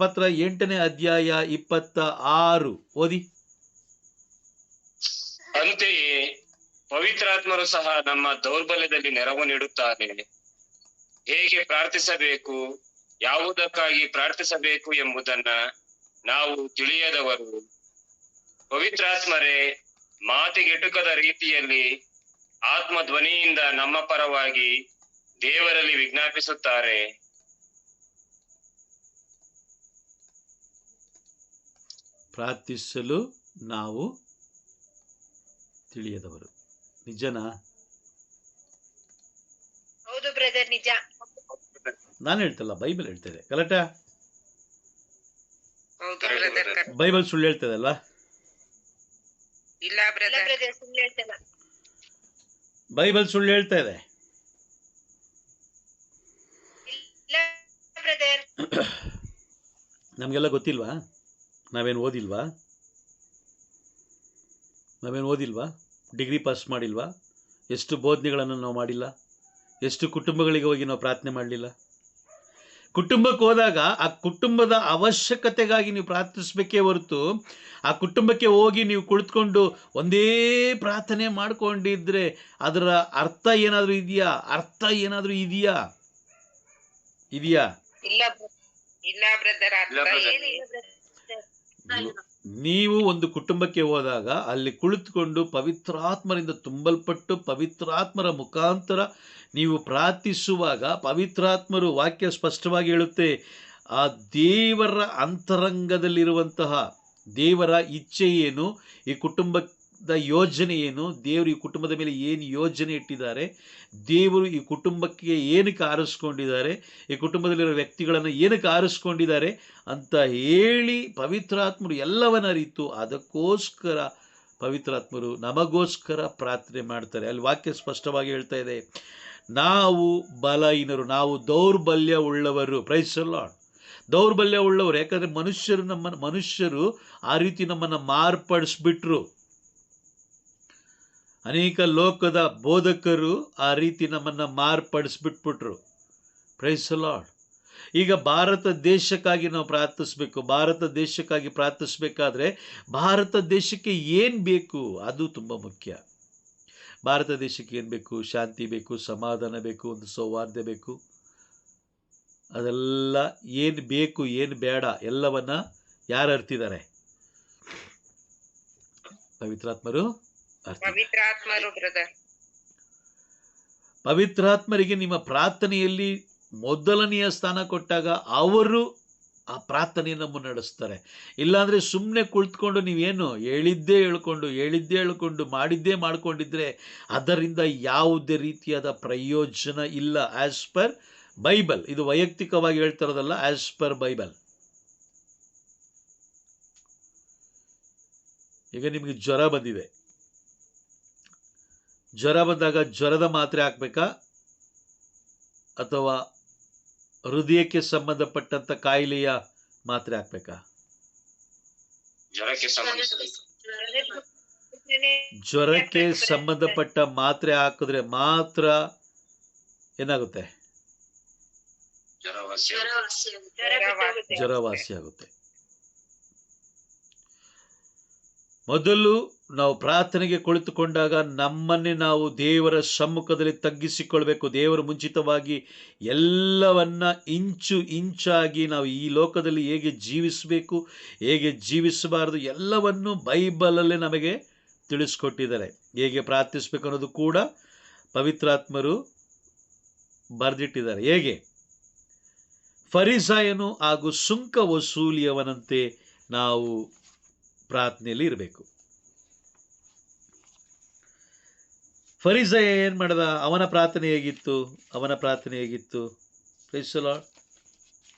ಪತ್ರ 8ನೇ ಅಧ್ಯಾಯ 26 ಓದಿ. ಅಂತೆಯೇ ಪವಿತ್ರಾತ್ಮರು ಸಹ ನಮ್ಮ ದೌರ್ಬಲ್ಯದಲ್ಲಿ ನೆರವು ನೀಡುತ್ತಾರೆ. ಹೇಗೆ ಪ್ರಾರ್ಥಿಸಬೇಕು, ಯಾವುದಕ್ಕಾಗಿ ಪ್ರಾರ್ಥಿಸಬೇಕು ಎಂಬುದನ್ನ ನಾವು ತಿಳಿಯದವರು ಪವಿತ್ರಾತ್ಮರೇ ಮಾತಿಗೆಟುಕದ ರೀತಿಯಲ್ಲಿ ಆತ್ಮಧ್ವನಿಯಿಂದ ನಮ್ಮ ಪರವಾಗಿ ದೇವರಲ್ಲಿ ವಿಜ್ಞಾಪಿಸುತ್ತಾರೆ. ಪ್ರಾರ್ಥಿಸಲು ನಾವು ತಿಳಿಯದವರು. ನಿಜನಾ? ಹೌದು ಬ್ರದರ್, ನಿಜ. ನಾನು ಹೇಳ್ತಲ್ಲ, ಬೈಬಲ್ ಹೇಳ್ತಾ ಇದೆ. ಕರೆಕ್ಟಾ? ಹೌದು ಬ್ರದರ್. ಬೈಬಲ್ ಸುಳ್ಳು ಹೇಳ್ತದೆ ಅಲ್ವಾ? ಇಲ್ಲ ಇಲ್ಲ ಬ್ರದರ್. ಬ್ರದರ್, ಸುಳ್ಳು ಹೇಳ್ತಲ್ಲ. ಬೈಬಲ್ ಸುಳ್ಳು ಹೇಳ್ತಾ ಇದೆ. ಇಲ್ಲ ಬ್ರದರ್. ನಮಗೆಲ್ಲ ಗೊತ್ತಿಲ್ವಾ? ನಾವೇನು ಓದಿಲ್ವಾ? ಡಿಗ್ರಿ ಪಾಸ್ ಮಾಡಿಲ್ವಾ? ಎಷ್ಟು ಬೋಧನೆಗಳನ್ನು ನಾವು ಮಾಡಿಲ್ಲ? ಎಷ್ಟು ಕುಟುಂಬಗಳಿಗೆ ಹೋಗಿ ನಾವು ಪ್ರಾರ್ಥನೆ ಮಾಡಲಿಲ್ಲ? ಕುಟುಂಬಕ್ಕೆ ಹೋದಾಗ ಆ ಕುಟುಂಬದ ಅವಶ್ಯಕತೆಗಾಗಿ ನೀವು ಪ್ರಾರ್ಥಿಸ್ಬೇಕೇ ಹೊರತು ಆ ಕುಟುಂಬಕ್ಕೆ ಹೋಗಿ ನೀವು ಕುಳಿತುಕೊಂಡು ಒಂದೇ ಪ್ರಾರ್ಥನೆ ಮಾಡ್ಕೊಂಡಿದ್ರೆ ಅದರ ಅರ್ಥ ಏನಾದರೂ ಇದೆಯಾ? ಇದೆಯಾ? ಇಲ್ಲ ಬ್ರದರ್, ಇಲ್ಲ ಅರ್ಥ brother. ಏನಿಲ್ಲ ಬ್ರದರ್. ನೀವು ಒಂದು ಕುಟುಂಬಕ್ಕೆ ಹೋದಾಗ ಅಲ್ಲಿ ಕುಳಿತುಕೊಂಡು ಪವಿತ್ರಾತ್ಮರಿಂದ ತುಂಬಲ್ಪಟ್ಟು ಪವಿತ್ರಾತ್ಮರ ಮುಖಾಂತರ ನೀವು ಪ್ರಾರ್ಥಿಸುವಾಗ ಪವಿತ್ರಾತ್ಮರು, ವಾಕ್ಯ ಸ್ಪಷ್ಟವಾಗಿ ಹೇಳುತ್ತೆ, ಆ ದೇವರ ಅಂತರಂಗದಲ್ಲಿರುವಂತಹ ದೇವರ ಇಚ್ಛೆ ಏನು, ಈ ಕುಟುಂಬದ ಯೋಜನೆ ಏನು, ದೇವರು ಈ ಕುಟುಂಬದ ಮೇಲೆ ಏನು ಯೋಜನೆ ಇಟ್ಟಿದ್ದಾರೆ, ದೇವರು ಈ ಕುಟುಂಬಕ್ಕೆ ಏನಕ್ಕೆ ಆರಿಸ್ಕೊಂಡಿದ್ದಾರೆ, ಈ ಕುಟುಂಬದಲ್ಲಿರೋ ವ್ಯಕ್ತಿಗಳನ್ನು ಏನಕ್ಕೆ ಆರಿಸ್ಕೊಂಡಿದ್ದಾರೆ ಅಂತ ಹೇಳಿ ಪವಿತ್ರಾತ್ಮರು ಎಲ್ಲವನ್ನ ಅರಿತು ಅದಕ್ಕೋಸ್ಕರ ಪವಿತ್ರಾತ್ಮರು ನಮಗೋಸ್ಕರ ಪ್ರಾರ್ಥನೆ ಮಾಡ್ತಾರೆ. ಅಲ್ಲಿ ವಾಕ್ಯ ಸ್ಪಷ್ಟವಾಗಿ ಹೇಳ್ತಾ ಇದೆ, ನಾವು ಬಲಹೀನರು, ನಾವು ದೌರ್ಬಲ್ಯ ಉಳ್ಳವರು. Praise the lord. ದೌರ್ಬಲ್ಯ ಉಳ್ಳವರು. ಯಾಕಂದರೆ ಮನುಷ್ಯರು ಆ ರೀತಿ ನಮ್ಮನ್ನು ಮಾರ್ಪಡಿಸ್ಬಿಟ್ರು. ಅನೇಕ ಲೋಕದ ಬೋಧಕರು ಆ ರೀತಿ ನಮ್ಮನ್ನು ಮಾರ್ಪಡಿಸ್ಬಿಟ್ಬಿಟ್ರು. Price the lord. ಈಗ ಭಾರತ ದೇಶಕ್ಕಾಗಿ ನಾವು ಪ್ರಾರ್ಥಿಸ್ಬೇಕು. ಭಾರತ ದೇಶಕ್ಕಾಗಿ ಪ್ರಾರ್ಥಿಸ್ಬೇಕಾದ್ರೆ ಭಾರತ ದೇಶಕ್ಕೆ ಏನು ಬೇಕು ಅದು ತುಂಬ ಮುಖ್ಯ. ಭಾರತ ದೇಶಕ್ಕೆ ಏನು ಬೇಕು? ಶಾಂತಿ ಬೇಕು, ಸಮಾಧಾನ ಬೇಕು, ಒಂದು ಸೌಹಾರ್ದ ಬೇಕು. ಅದೆಲ್ಲ ಏನು ಬೇಕು ಏನು ಬೇಡ ಎಲ್ಲವನ್ನ ಯಾರು ಅರ್ತಿದ್ದಾರೆ? ಪವಿತ್ರಾತ್ಮರು ಪವಿತ್ರಾತ್ಮರು ಬ್ರದರ್. ಪವಿತ್ರಾತ್ಮರಿಗೆ ನಿಮ್ಮ ಪ್ರಾರ್ಥನೆಯಲ್ಲಿ ಮೊದಲನೆಯ ಸ್ಥಾನ ಕೊಟ್ಟಾಗ ಅವರು ಆ ಪ್ರಾರ್ಥನೆಯನ್ನು ಮುನ್ನಡೆಸ್ತಾರೆ. ಇಲ್ಲಾಂದರೆ ಸುಮ್ಮನೆ ಕುಳಿತುಕೊಂಡು ನೀವೇನು ಹೇಳಿದ್ದೇ ಹೇಳ್ಕೊಂಡು ಮಾಡಿದ್ದೇ ಮಾಡ್ಕೊಂಡಿದ್ರೆ ಅದರಿಂದ ಯಾವುದೇ ರೀತಿಯಾದ ಪ್ರಯೋಜನ ಇಲ್ಲ. ಆ್ಯಸ್ ಪರ್ ಬೈಬಲ್, ಇದು ವೈಯಕ್ತಿಕವಾಗಿ ಹೇಳ್ತಿರೋದಲ್ಲ, ಆ್ಯಸ್ ಪರ್ ಬೈಬಲ್. ಈಗ ನಿಮಗೆ ಜ್ವರ ಬಂದಿದೆ. ಜ್ವರ ಬಂದಾಗ ಜ್ವರದ ಮಾತ್ರೆ ಹಾಕ್ಬೇಕಾ ಅಥವಾ ಹೃದಯಕ್ಕೆ ಸಂಬಂಧಪಟ್ಟಂತ ಕಾಯಿಲೆಯ ಮಾತ್ರೆ ಹಾಕ್ಬೇಕಾ? ಜ್ವರಕ್ಕೆ ಸಂಬಂಧಪಟ್ಟ ಮಾತ್ರೆ ಹಾಕಿದ್ರೆ ಮಾತ್ರ ಏನಾಗುತ್ತೆ? ಜ್ವರ ವಾಸಿ ಆಗುತ್ತೆ. ಮೊದಲು ನಾವು ಪ್ರಾರ್ಥನೆಗೆ ಕುಳಿತುಕೊಂಡಾಗ ನಮ್ಮನ್ನೇ ನಾವು ದೇವರ ಸಮ್ಮುಖದಲ್ಲಿ ತಗ್ಗಿಸಿಕೊಳ್ಬೇಕು. ದೇವರ ಮುಂಚಿತವಾಗಿ ಎಲ್ಲವನ್ನ ಇಂಚು ಇಂಚಾಗಿ ನಾವು ಈ ಲೋಕದಲ್ಲಿ ಹೇಗೆ ಜೀವಿಸಬೇಕು, ಹೇಗೆ ಜೀವಿಸಬಾರದು ಎಲ್ಲವನ್ನು ಬೈಬಲಲ್ಲೇ ನಮಗೆ ತಿಳಿಸ್ಕೊಟ್ಟಿದ್ದಾರೆ. ಹೇಗೆ ಪ್ರಾರ್ಥಿಸಬೇಕು ಅನ್ನೋದು ಕೂಡ ಪವಿತ್ರಾತ್ಮರು ಬರೆದಿಟ್ಟಿದ್ದಾರೆ. ಹೇಗೆ ಫರಿಸಾಯನು ಹಾಗೂ ಸುಂಕ ವಸೂಲಿಯವನಂತೆ ನಾವು ಪ್ರಾರ್ಥನೆಯಲ್ಲಿ ಇರಬೇಕು. ಫರಿಸಾಯ ಏನು ಮಾಡ್ದ? ಅವನ ಪ್ರಾರ್ಥನೆ ಹೇಗಿತ್ತು? Praise the lord.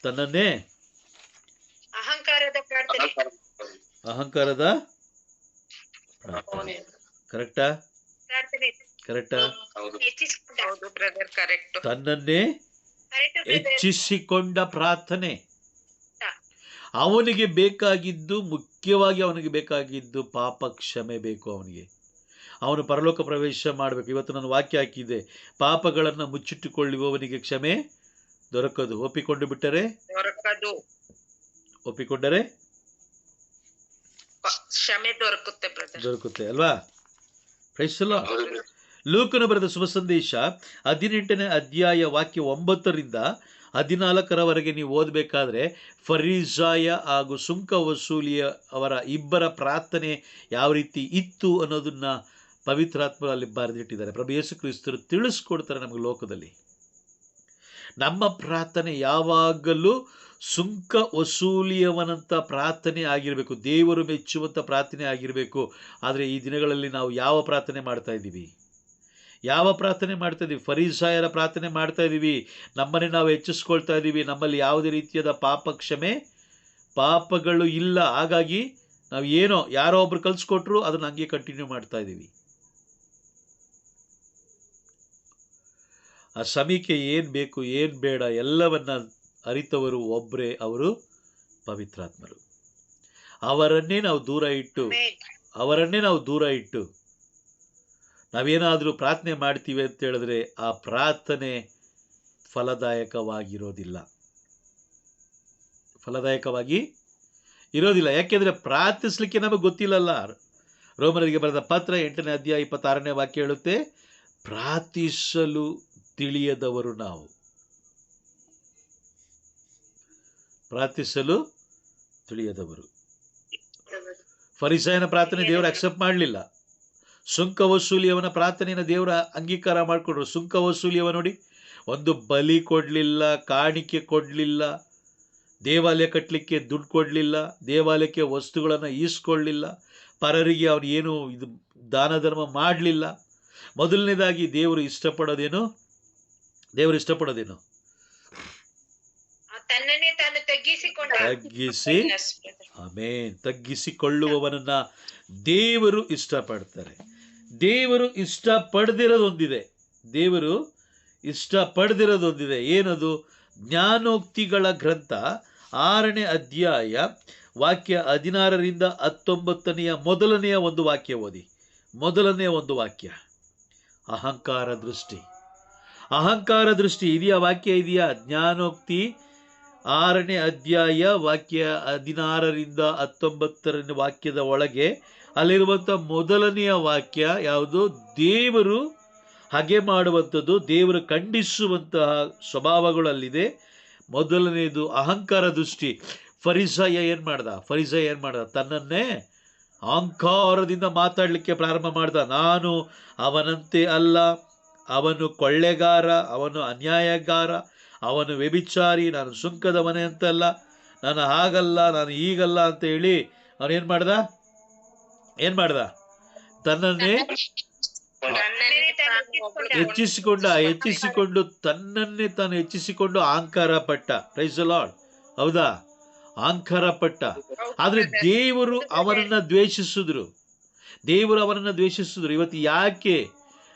ತನ್ನನ್ನೇ ಅಹಂಕಾರದ ಪ್ರಾರ್ಥನೆ. ಅಹಂಕಾರದ ಪ್ರಾರ್ಥನೆ. ಕರೆಕ್ಟಾ? ಹೌದು ಬ್ರದರ್, ಕರೆಕ್ಟ್. ತನ್ನನ್ನೇ ಹೆಚ್ಚಿಸಿಕೊಂಡ ಪ್ರಾರ್ಥನೆ. ಅವನಿಗೆ ಮುಖ್ಯವಾಗಿ ಅವನಿಗೆ ಬೇಕಾಗಿದ್ದು ಪಾಪ ಕ್ಷಮೆ ಬೇಕು. ಅವನು ಪರಲೋಕ ಪ್ರವೇಶ ಮಾಡಬೇಕು. ಇವತ್ತು ನಾನು ವಾಕ್ಯ ಹಾಕಿದ್ದೆ, ಪಾಪಗಳನ್ನು ಮುಚ್ಚಿಟ್ಟುಕೊಳ್ಳುವವನಿಗೆ ಕ್ಷಮೆ ದೊರಕದು. ಒಪ್ಪಿಕೊಂಡರೆ ಕ್ಷಮೆ ದೊರಕುತ್ತೆ ಅಲ್ವಾ? Praise the lord. ಲೂಕನ ಬರೆದ ಶುಭ ಸಂದೇಶ 18ನೇ ಅಧ್ಯಾಯ ವಾಕ್ಯ 9ರಿಂದ 14ರವರೆಗೆ ನೀವು ಓದಬೇಕಾದ್ರೆ ಫರಿಸಾಯ ಹಾಗೂ ಸುಂಕ ವಸೂಲಿಯ ಅವರ ಇಬ್ಬರ ಪ್ರಾರ್ಥನೆ ಯಾವ ರೀತಿ ಇತ್ತು ಅನ್ನೋದನ್ನ ಪವಿತ್ರಾತ್ಮರು ಅಲ್ಲಿ ಬರೆದಿಟ್ಟಿದ್ದಾರೆ. ಪ್ರಭು ಯೇಸು ಕ್ರಿಸ್ತರು ತಿಳಿಸ್ಕೊಡ್ತಾರೆ ನಮಗೆ. ಲೋಕದಲ್ಲಿ ನಮ್ಮ ಪ್ರಾರ್ಥನೆ ಯಾವಾಗಲೂ ಸುಂಕ ವಸೂಲಿಯವನಂತ ಪ್ರಾರ್ಥನೆ ಆಗಿರಬೇಕು, ದೇವರು ಮೆಚ್ಚುವಂಥ ಪ್ರಾರ್ಥನೆ ಆಗಿರಬೇಕು. ಆದರೆ ಈ ದಿನಗಳಲ್ಲಿ ನಾವು ಯಾವ ಪ್ರಾರ್ಥನೆ ಮಾಡ್ತಾ ಇದ್ದೀವಿ? ಫರಿಸಾಯರ ಪ್ರಾರ್ಥನೆ ಮಾಡ್ತಾ ಇದ್ದೀವಿ. ನಮ್ಮನ್ನೇ ನಾವು ಹೆಚ್ಚಿಸ್ಕೊಳ್ತಾ ಇದ್ದೀವಿ. ನಮ್ಮಲ್ಲಿ ಯಾವುದೇ ರೀತಿಯಾದ ಪಾಪಗಳು ಇಲ್ಲ. ಹಾಗಾಗಿ ನಾವು ಯಾರೋ ಒಬ್ರು ಕಲಿಸ್ಕೊಟ್ರು ಅದನ್ನು ಹಂಗೆ ಕಂಟಿನ್ಯೂ ಮಾಡ್ತಾ ಇದ್ದೀವಿ. ಆ ಸಮಯಕ್ಕೆ ಏನು ಬೇಕು ಏನು ಬೇಡ ಎಲ್ಲವನ್ನ ಅರಿತವರು ಒಬ್ಬರೇ, ಅವರು ಪವಿತ್ರಾತ್ಮರು. ಅವರನ್ನೇ ನಾವು ದೂರ ಇಟ್ಟು ನಾವೇನಾದರೂ ಪ್ರಾರ್ಥನೆ ಮಾಡ್ತೀವಿ ಅಂತ ಹೇಳಿದ್ರೆ ಆ ಪ್ರಾರ್ಥನೆ ಫಲದಾಯಕವಾಗಿರೋದಿಲ್ಲ. ಫಲದಾಯಕವಾಗಿ ಇರೋದಿಲ್ಲ. ಯಾಕೆಂದರೆ ಪ್ರಾರ್ಥಿಸ್ಲಿಕ್ಕೆ ನಮಗೆ ಗೊತ್ತಿಲ್ಲಲ್ಲ. ರೋಮರಿಗೆ ಬರೆದ ಪತ್ರ 8ನೇ ಅಧ್ಯಾಯ 26ನೇ ವಾಕ್ಯ ಹೇಳುತ್ತೆ, ಪ್ರಾರ್ಥಿಸಲು ತಿಳಿಯದವರು ನಾವು. ಪ್ರಾರ್ಥಿಸಲು ತಿಳಿಯದವರು. ಫರಿಸಾಯನ ಪ್ರಾರ್ಥನೆ ದೇವರು ಅಕ್ಸೆಪ್ಟ್ ಮಾಡಲಿಲ್ಲ. ಸುಂಕ ವಸೂಲಿಯವನ ಪ್ರಾರ್ಥನೆಯನ್ನು ದೇವರ ಅಂಗೀಕಾರ ಮಾಡಿಕೊಂಡ್ರು. ಸುಂಕ ವಸೂಲಿಯವ ನೋಡಿ, ಒಂದು ಬಲಿ ಕೊಡಲಿಲ್ಲ, ಕಾಣಿಕೆ ಕೊಡಲಿಲ್ಲ, ದೇವಾಲಯ ಕಟ್ಟಲಿಕ್ಕೆ ದುಡ್ಡು ಕೊಡಲಿಲ್ಲ, ದೇವಾಲಯಕ್ಕೆ ವಸ್ತುಗಳನ್ನು ಈಸ್ಕೊಳ್ಳಲಿಲ್ಲ, ಪರರಿಗೆ ಅವನು ಏನು ಇದು ದಾನ ಧರ್ಮ ಮಾಡಲಿಲ್ಲ. ಮೊದಲನೇದಾಗಿ ದೇವರು ಇಷ್ಟಪಡೋದೇನು? ತನ್ನನ್ನೇ ತಾನು ತಗ್ಗಿಸಿಕೊಳ್ಳುವವನನ್ನ ದೇವರು ಇಷ್ಟಪಡ್ತಾರೆ. ದೇವರು ಇಷ್ಟಪಡದಿರೋದೊಂದಿದೆ. ಏನದು? ಜ್ಞಾನೋಕ್ತಿಗಳ ಗ್ರಂಥ 6ನೇ ಅಧ್ಯಾಯ ವಾಕ್ಯ 16ರಿಂದ 19ನೆಯ ಮೊದಲನೆಯ ಒಂದು ವಾಕ್ಯ ಓದಿ. ಮೊದಲನೆಯ ಒಂದು ವಾಕ್ಯ, ಅಹಂಕಾರ ದೃಷ್ಟಿ ಇದೆಯಾ? ವಾಕ್ಯ ಇದೆಯಾ? ಜ್ಞಾನೋಕ್ತಿ 6ನೇ ಅಧ್ಯಾಯ ವಾಕ್ಯ 16ರಿಂದ 19ನೇ ವಾಕ್ಯದ ಒಳಗೆ ಅಲ್ಲಿರುವಂಥ ಮೊದಲನೆಯ ವಾಕ್ಯ ಯಾವುದು? ದೇವರು ಹಾಗೆ ಮಾಡುವಂಥದ್ದು, ದೇವರು ಖಂಡಿಸುವಂತಹ ಸ್ವಭಾವಗಳಲ್ಲಿದೆ. ಮೊದಲನೆಯದು ಅಹಂಕಾರ ದೃಷ್ಟಿ. ಫರಿಸಾಯ ಏನು ಮಾಡ್ದ? ತನ್ನನ್ನೇ ಅಹಂಕಾರದಿಂದ ಮಾತಾಡಲಿಕ್ಕೆ ಪ್ರಾರಂಭ ಮಾಡ್ದ. ನಾನು ಅವನಂತೆ ಅಲ್ಲ, ಅವನು ಕೊಳ್ಳೆಗಾರ, ಅವನು ಅನ್ಯಾಯಗಾರ, ಅವನು ವ್ಯಭಿಚಾರಿ, ನಾನು ಸುಂಕದ ಮನೆ ಅಂತಲ್ಲ, ನಾನು ಹಾಗಲ್ಲ, ನಾನು ಹೀಗಲ್ಲ ಅಂತ ಹೇಳಿ ಅವನೇನು ಮಾಡ್ದ? ತನ್ನನ್ನೇ ಹೆಚ್ಚಿಸಿಕೊಂಡು ತನ್ನನ್ನೇ ತಾನು ಹೆಚ್ಚಿಸಿಕೊಂಡು ಅಹಂಕಾರ ಪಟ್ಟ. Praise the lord. ಹೌದಾ? ಅಹಂಕಾರ ಪಟ್ಟ. ಆದರೆ ದೇವರು ಅವನನ್ನ ದ್ವೇಷಿಸಿದ್ರು. ಇವತ್ತು ಯಾಕೆ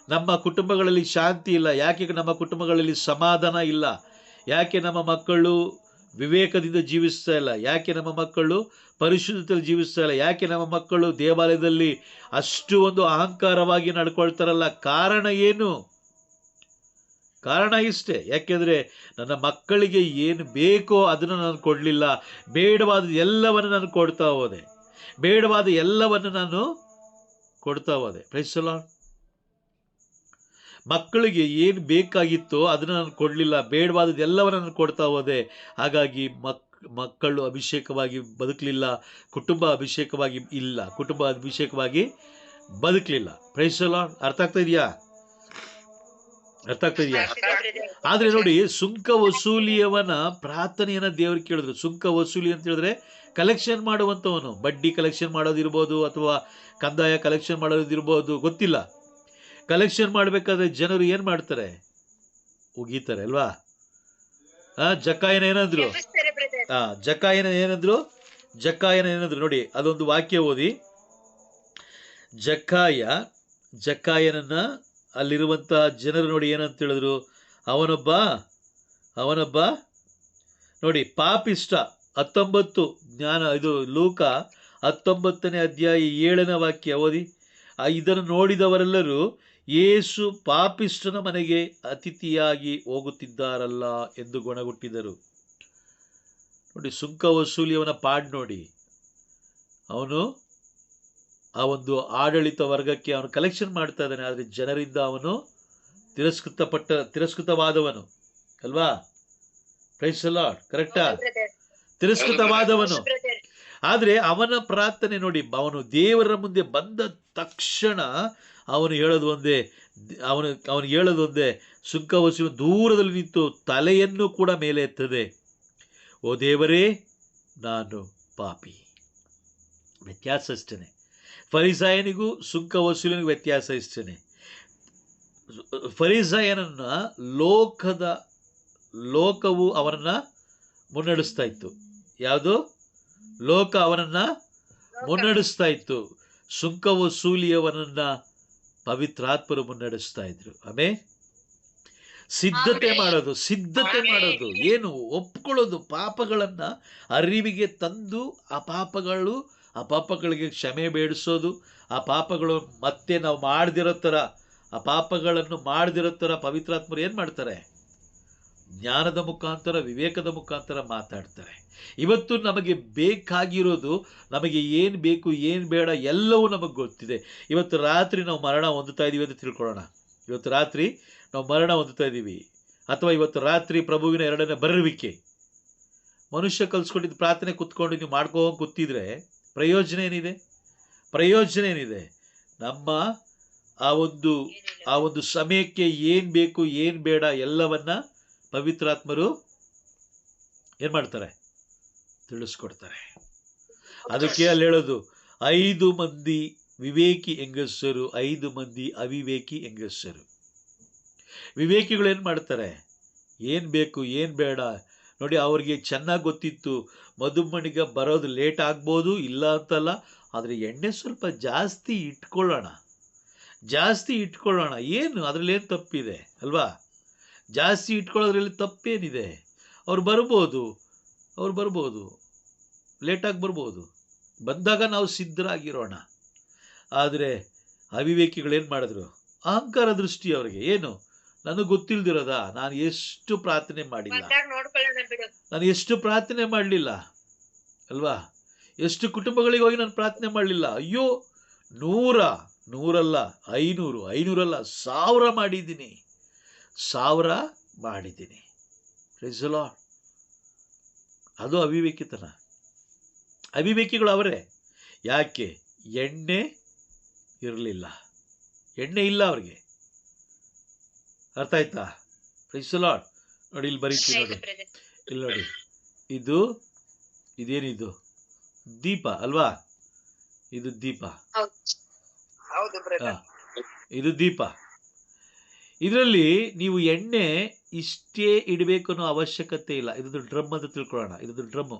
ನಮ್ಮ ಕುಟುಂಬಗಳಲ್ಲಿ ಶಾಂತಿ ಇಲ್ಲ? ಯಾಕೆ ನಮ್ಮ ಕುಟುಂಬಗಳಲ್ಲಿ ಸಮಾಧಾನ ಇಲ್ಲ? ಯಾಕೆ ನಮ್ಮ ಮಕ್ಕಳು ವಿವೇಕದಿಂದ ಜೀವಿಸ್ತಾ ಇಲ್ಲ? ಯಾಕೆ ನಮ್ಮ ಮಕ್ಕಳು ಪರಿಶುದ್ಧತೆಯಲ್ಲಿ ಜೀವಿಸ್ತಾ ಇಲ್ಲ? ಯಾಕೆ ನಮ್ಮ ಮಕ್ಕಳು ದೇವಾಲಯದಲ್ಲಿ ಅಷ್ಟು ಒಂದು ಅಹಂಕಾರವಾಗಿ ನಡ್ಕೊಳ್ತಾರಲ್ಲ? ಕಾರಣ ಏನು? ಕಾರಣ ಇಷ್ಟೇ. ಯಾಕೆಂದರೆ ನನ್ನ ಮಕ್ಕಳಿಗೆ ಏನು ಬೇಕೋ ಅದನ್ನು ನಾನು ಕೊಡಲಿಲ್ಲ. ಬೇಡವಾದ ಎಲ್ಲವನ್ನು ನಾನು ಕೊಡ್ತಾ ಹೋದೆ. Praise the lord. ಮಕ್ಕಳಿಗೆ ಏನು ಬೇಕಾಗಿತ್ತೋ ಅದನ್ನು ನಾನು ಕೊಡಲಿಲ್ಲ, ಬೇಡವಾದದ್ದು ಎಲ್ಲವನ್ನು ನಾನು ಕೊಡ್ತಾ ಹೋದೆ. ಹಾಗಾಗಿ ಮಕ್ಕಳು ಅಭಿಷೇಕವಾಗಿ ಬದುಕಲಿಲ್ಲ, ಕುಟುಂಬ ಅಭಿಷೇಕವಾಗಿ ಬದುಕಲಿಲ್ಲ. Praise the lord. ಅರ್ಥ ಆಗ್ತಾ ಇದೆಯಾ? ಆದರೆ ನೋಡಿ, ಸುಂಕ ವಸೂಲಿಯವನ ಪ್ರಾರ್ಥನೆಯನ್ನು ದೇವರು ಕೇಳಿದ್ರು. ಸುಂಕ ವಸೂಲಿ ಅಂತ ಹೇಳಿದ್ರೆ ಕಲೆಕ್ಷನ್ ಮಾಡುವಂಥವನು. ಬಡ್ಡಿ ಕಲೆಕ್ಷನ್ ಮಾಡೋದಿರ್ಬೋದು, ಅಥವಾ ಕಂದಾಯ ಕಲೆಕ್ಷನ್ ಮಾಡೋದಿರ್ಬೋದು, ಗೊತ್ತಿಲ್ಲ. ಕಲೆಕ್ಷನ್ ಮಾಡಬೇಕಾದ್ರೆ ಜನರು ಏನು ಮಾಡ್ತಾರೆ? ಉಗೀತಾರೆ ಅಲ್ವಾ? ಜಕ್ಕಾಯನ ಏನಂದ್ರು ನೋಡಿ, ಅದೊಂದು ವಾಕ್ಯ ಓದಿ. ಜಕ್ಕಾಯನನ್ನ ಅಲ್ಲಿರುವಂತಹ ಜನರು ನೋಡಿ ಏನಂತ ಹೇಳಿದ್ರು? ಅವನೊಬ್ಬ ನೋಡಿ ಪಾಪಿಷ್ಟ. 19 ಲೂಕ 19ನೇ ಅಧ್ಯಾಯ 7ನೇ ವಾಕ್ಯ ಓದಿ. ಇದನ್ನು ನೋಡಿದವರೆಲ್ಲರೂ ಯೇಸು ಪಾಪಿಷ್ಟನ ಮನೆಗೆ ಅತಿಥಿಯಾಗಿ ಹೋಗುತ್ತಿದ್ದಾರಲ್ಲ ಎಂದು ಗೊಣಗುಟ್ಟಿದರು. ನೋಡಿ, ಸುಂಕ ವಸೂಲಿಯವನ ಪಾಡ್ ನೋಡಿ. ಅವನು ಆ ಒಂದು ಆಡಳಿತ ವರ್ಗಕ್ಕೆ ಅವನು ಕಲೆಕ್ಷನ್ ಮಾಡ್ತಾ ಇದ್ದಾನೆ. ಆದರೆ ಜನರಿಂದ ಅವನು ತಿರಸ್ಕೃತವಾದವನು ಅಲ್ವಾ? Praise the lord. ಕರೆಕ್ಟಾ? ತಿರಸ್ಕೃತವಾದವನು. ಆದರೆ ಅವನ ಪ್ರಾರ್ಥನೆ ನೋಡಿ, ಅವನು ದೇವರ ಮುಂದೆ ಬಂದ ತಕ್ಷಣ ಅವನು ಹೇಳೋದು ಒಂದೇ, ಸುಂಕ ವಸೂಲಿ ದೂರದಲ್ಲಿ ನಿಂತು ತಲೆಯನ್ನು ಕೂಡ ಮೇಲೆ ಎತ್ತದೆ, ಓ ದೇವರೇ, ನಾನು ಪಾಪಿ. ವ್ಯತ್ಯಾಸ ಇಷ್ಟೇ. ಫರಿಸಾಯನಿಗೂ ಸುಂಕ ವಸೂಲಿನಿಗೂ ವ್ಯತ್ಯಾಸ ಇಷ್ಟೇ. ಫರಿಸಾಯನನ್ನ ಲೋಕವು ಅವನನ್ನ ಮುನ್ನಡೆಸ್ತಾ ಇತ್ತು. ಯಾವುದು? ಲೋಕ ಅವನನ್ನ ಮುನ್ನಡೆಸ್ತಾ ಇತ್ತು. ಸುಂಕ ವಸೂಲಿಯವನನ್ನ ಪವಿತ್ರಾತ್ಮರು ಮುನ್ನಡೆಸ್ತಾ ಇದ್ರು. ಆಮೇಲೆ ಸಿದ್ಧತೆ ಮಾಡೋದು ಏನು? ಒಪ್ಕೊಳ್ಳೋದು, ಪಾಪಗಳನ್ನ ಅರಿವಿಗೆ ತಂದು ಆ ಪಾಪಗಳಿಗೆ ಕ್ಷಮೆ ಬೇಡಿಸೋದು, ಆ ಪಾಪಗಳು ಮತ್ತೆ ನಾವು ಮಾಡದಿರೋ ಥರ, ಆ ಪಾಪಗಳನ್ನು ಮಾಡದಿರೋ ಥರ ಪವಿತ್ರಾತ್ಮರು ಏನು ಮಾಡ್ತಾರೆ? ಜ್ಞಾನದ ಮುಖಾಂತರ, ವಿವೇಕದ ಮುಖಾಂತರ ಮಾತಾಡ್ತಾರೆ. ಇವತ್ತು ನಮಗೆ ಬೇಕಾಗಿರೋದು, ನಮಗೆ ಏನು ಬೇಕು ಏನು ಬೇಡ ಎಲ್ಲವೂ ನಮಗೆ ಗೊತ್ತಿದೆ. ಇವತ್ತು ರಾತ್ರಿ ನಾವು ಮರಣ ಹೊಂದುತ್ತಾ ಇದ್ದೀವಿ ಅಂತ ತಿಳ್ಕೊಳ್ಳೋಣ. ಇವತ್ತು ರಾತ್ರಿ ನಾವು ಮರಣ ಹೊಂದುತ್ತಾ ಇದ್ದೀವಿ, ಅಥವಾ ಇವತ್ತು ರಾತ್ರಿ ಪ್ರಭುವಿನ ಎರಡನೇ ಬರುವಿಕೆ. ಮನುಷ್ಯ ಕಲಿಸ್ಕೊಂಡಿದ್ದು ಪ್ರಾರ್ಥನೆ ಕೂತ್ಕೊಂಡು ನೀವು ಮಾಡ್ಕೊಂಡು ಕೂತಿದ್ರೆ ಪ್ರಯೋಜನ ಏನಿದೆ? ಪ್ರಯೋಜನ ಏನಿದೆ? ನಮ್ಮ ಆ ಒಂದು ಸಮಯಕ್ಕೆ ಏನು ಬೇಕು ಏನು ಬೇಡ ಎಲ್ಲವನ್ನ ಪವಿತ್ರಾತ್ಮರು ಏನು ಮಾಡ್ತಾರೆ? ತಿಳಿಸ್ಕೊಡ್ತಾರೆ. ಅದಕ್ಕೆ ಅಲ್ಲಿ ಹೇಳೋದು 5 ಮಂದಿ ವಿವೇಕಿ ಹೆಂಗಸರು, 5 ಮಂದಿ ಅವಿವೇಕಿ ಹೆಂಗಸರು. ವಿವೇಕಿಗಳು ಏನು ಮಾಡ್ತಾರೆ? ಏನು ಬೇಕು ಏನು ಬೇಡ ನೋಡಿ, ಅವ್ರಿಗೆ ಚೆನ್ನಾಗಿ ಗೊತ್ತಿತ್ತು ಮದುಮಣಿಗೆ ಬರೋದು ಲೇಟ್ ಆಗ್ಬೋದು, ಇಲ್ಲ ಅಂತಲ್ಲ, ಆದರೆ ಎಣ್ಣೆ ಸ್ವಲ್ಪ ಜಾಸ್ತಿ ಇಟ್ಕೊಳ್ಳೋಣ, ಏನು ಅದರಲ್ಲಿ ಏನು ತಪ್ಪಿದೆ ಅಲ್ವಾ? ಜಾಸ್ತಿ ಇಟ್ಕೊಳ್ಳೋದ್ರಲ್ಲಿ ತಪ್ಪೇನಿದೆ? ಅವ್ರು ಬರ್ಬೋದು, ಲೇಟಾಗಿ ಬರ್ಬೋದು, ಬಂದಾಗ ನಾವು ಸಿದ್ಧರಾಗಿರೋಣ. ಆದರೆ ಅವಿವೇಕಿಗಳೇನು ಮಾಡಿದ್ರು? ಅಹಂಕಾರ ದೃಷ್ಟಿ ಅವ್ರಿಗೆ. ಏನು? ನನಗೆ ಗೊತ್ತಿಲ್ದಿರೋದ? ನಾನು ಎಷ್ಟು ಪ್ರಾರ್ಥನೆ ಮಾಡಿಲ್ಲ, ಅಲ್ವಾ? ಎಷ್ಟು ಕುಟುಂಬಗಳಿಗೆ ಹೋಗಿ ನಾನು ಪ್ರಾರ್ಥನೆ ಮಾಡಲಿಲ್ಲ. ಅಯ್ಯೋ, 100 500 1000 ಮಾಡಿದ್ದೀನಿ. Praise the lord. ಅದು ಅವಿವೇಕಿತನ. ಅವಿವೇಕಿಗಳು ಅವರೇ. ಯಾಕೆ? ಎಣ್ಣೆ ಇಲ್ಲ ಅವ್ರಿಗೆ. ಅರ್ಥ ಆಯ್ತಾ? Praise the lord. ನೋಡಿ ಇಲ್ಲಿ ಬರೀತೀನಿ ನೋಡಿ, ಇದೇನಿದು? ದೀಪ ಅಲ್ವಾ? ಇದು ದೀಪ. ಇದು ದೀಪ. ಇದರಲ್ಲಿ ನೀವು ಎಣ್ಣೆ ಇಷ್ಟೇ ಇಡಬೇಕು ಅನ್ನೋ ಅವಶ್ಯಕತೆ ಇಲ್ಲ. ಇದೊಂದು ಡ್ರಮ್ ಅಂತ ತಿಳ್ಕೊಳ್ಳೋಣ. ಇದೊಂದು ಡ್ರಮ್ಮು.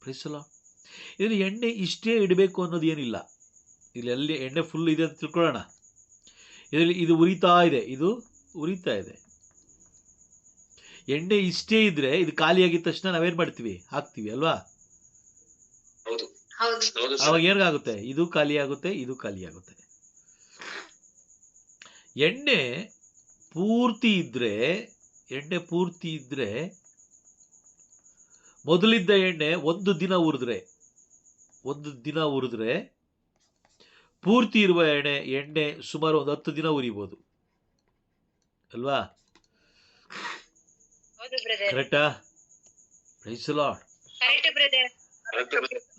Price the lord. ಇದರಲ್ಲಿ ಎಣ್ಣೆ ಇಷ್ಟೇ ಇಡಬೇಕು ಅನ್ನೋದು ಏನಿಲ್ಲ. ಇಲ್ಲಿ ಎಣ್ಣೆ ಫುಲ್ ಇದೆ ಅಂತ ತಿಳ್ಕೊಳ್ಳೋಣ. ಇದರಲ್ಲಿ ಇದು ಉರಿತಾ ಇದೆ. ಎಣ್ಣೆ ಇಷ್ಟೇ ಇದ್ರೆ ಇದು ಖಾಲಿಯಾಗಿದ ತಕ್ಷಣ ನಾವೇನ್ ಮಾಡ್ತೀವಿ? ಹಾಕ್ತೀವಿ ಅಲ್ವಾ? ಅವಾಗ ಏನಾಗುತ್ತೆ? ಇದು ಖಾಲಿ ಆಗುತ್ತೆ. ಎಣ್ಣೆ ಪೂರ್ತಿ ಇದ್ರೆ ಮೊದಲಿದ್ದ ಎಣ್ಣೆ ಒಂದು ದಿನ ಉರಿದ್ರೆ ಪೂರ್ತಿ ಇರುವ ಎಣ್ಣೆ ಸುಮಾರು ಒಂದು 10 ದಿನ ಉರಿಬಹುದು ಅಲ್ವಾ? ಕರೆಕ್ಟಾ? Praise the lord.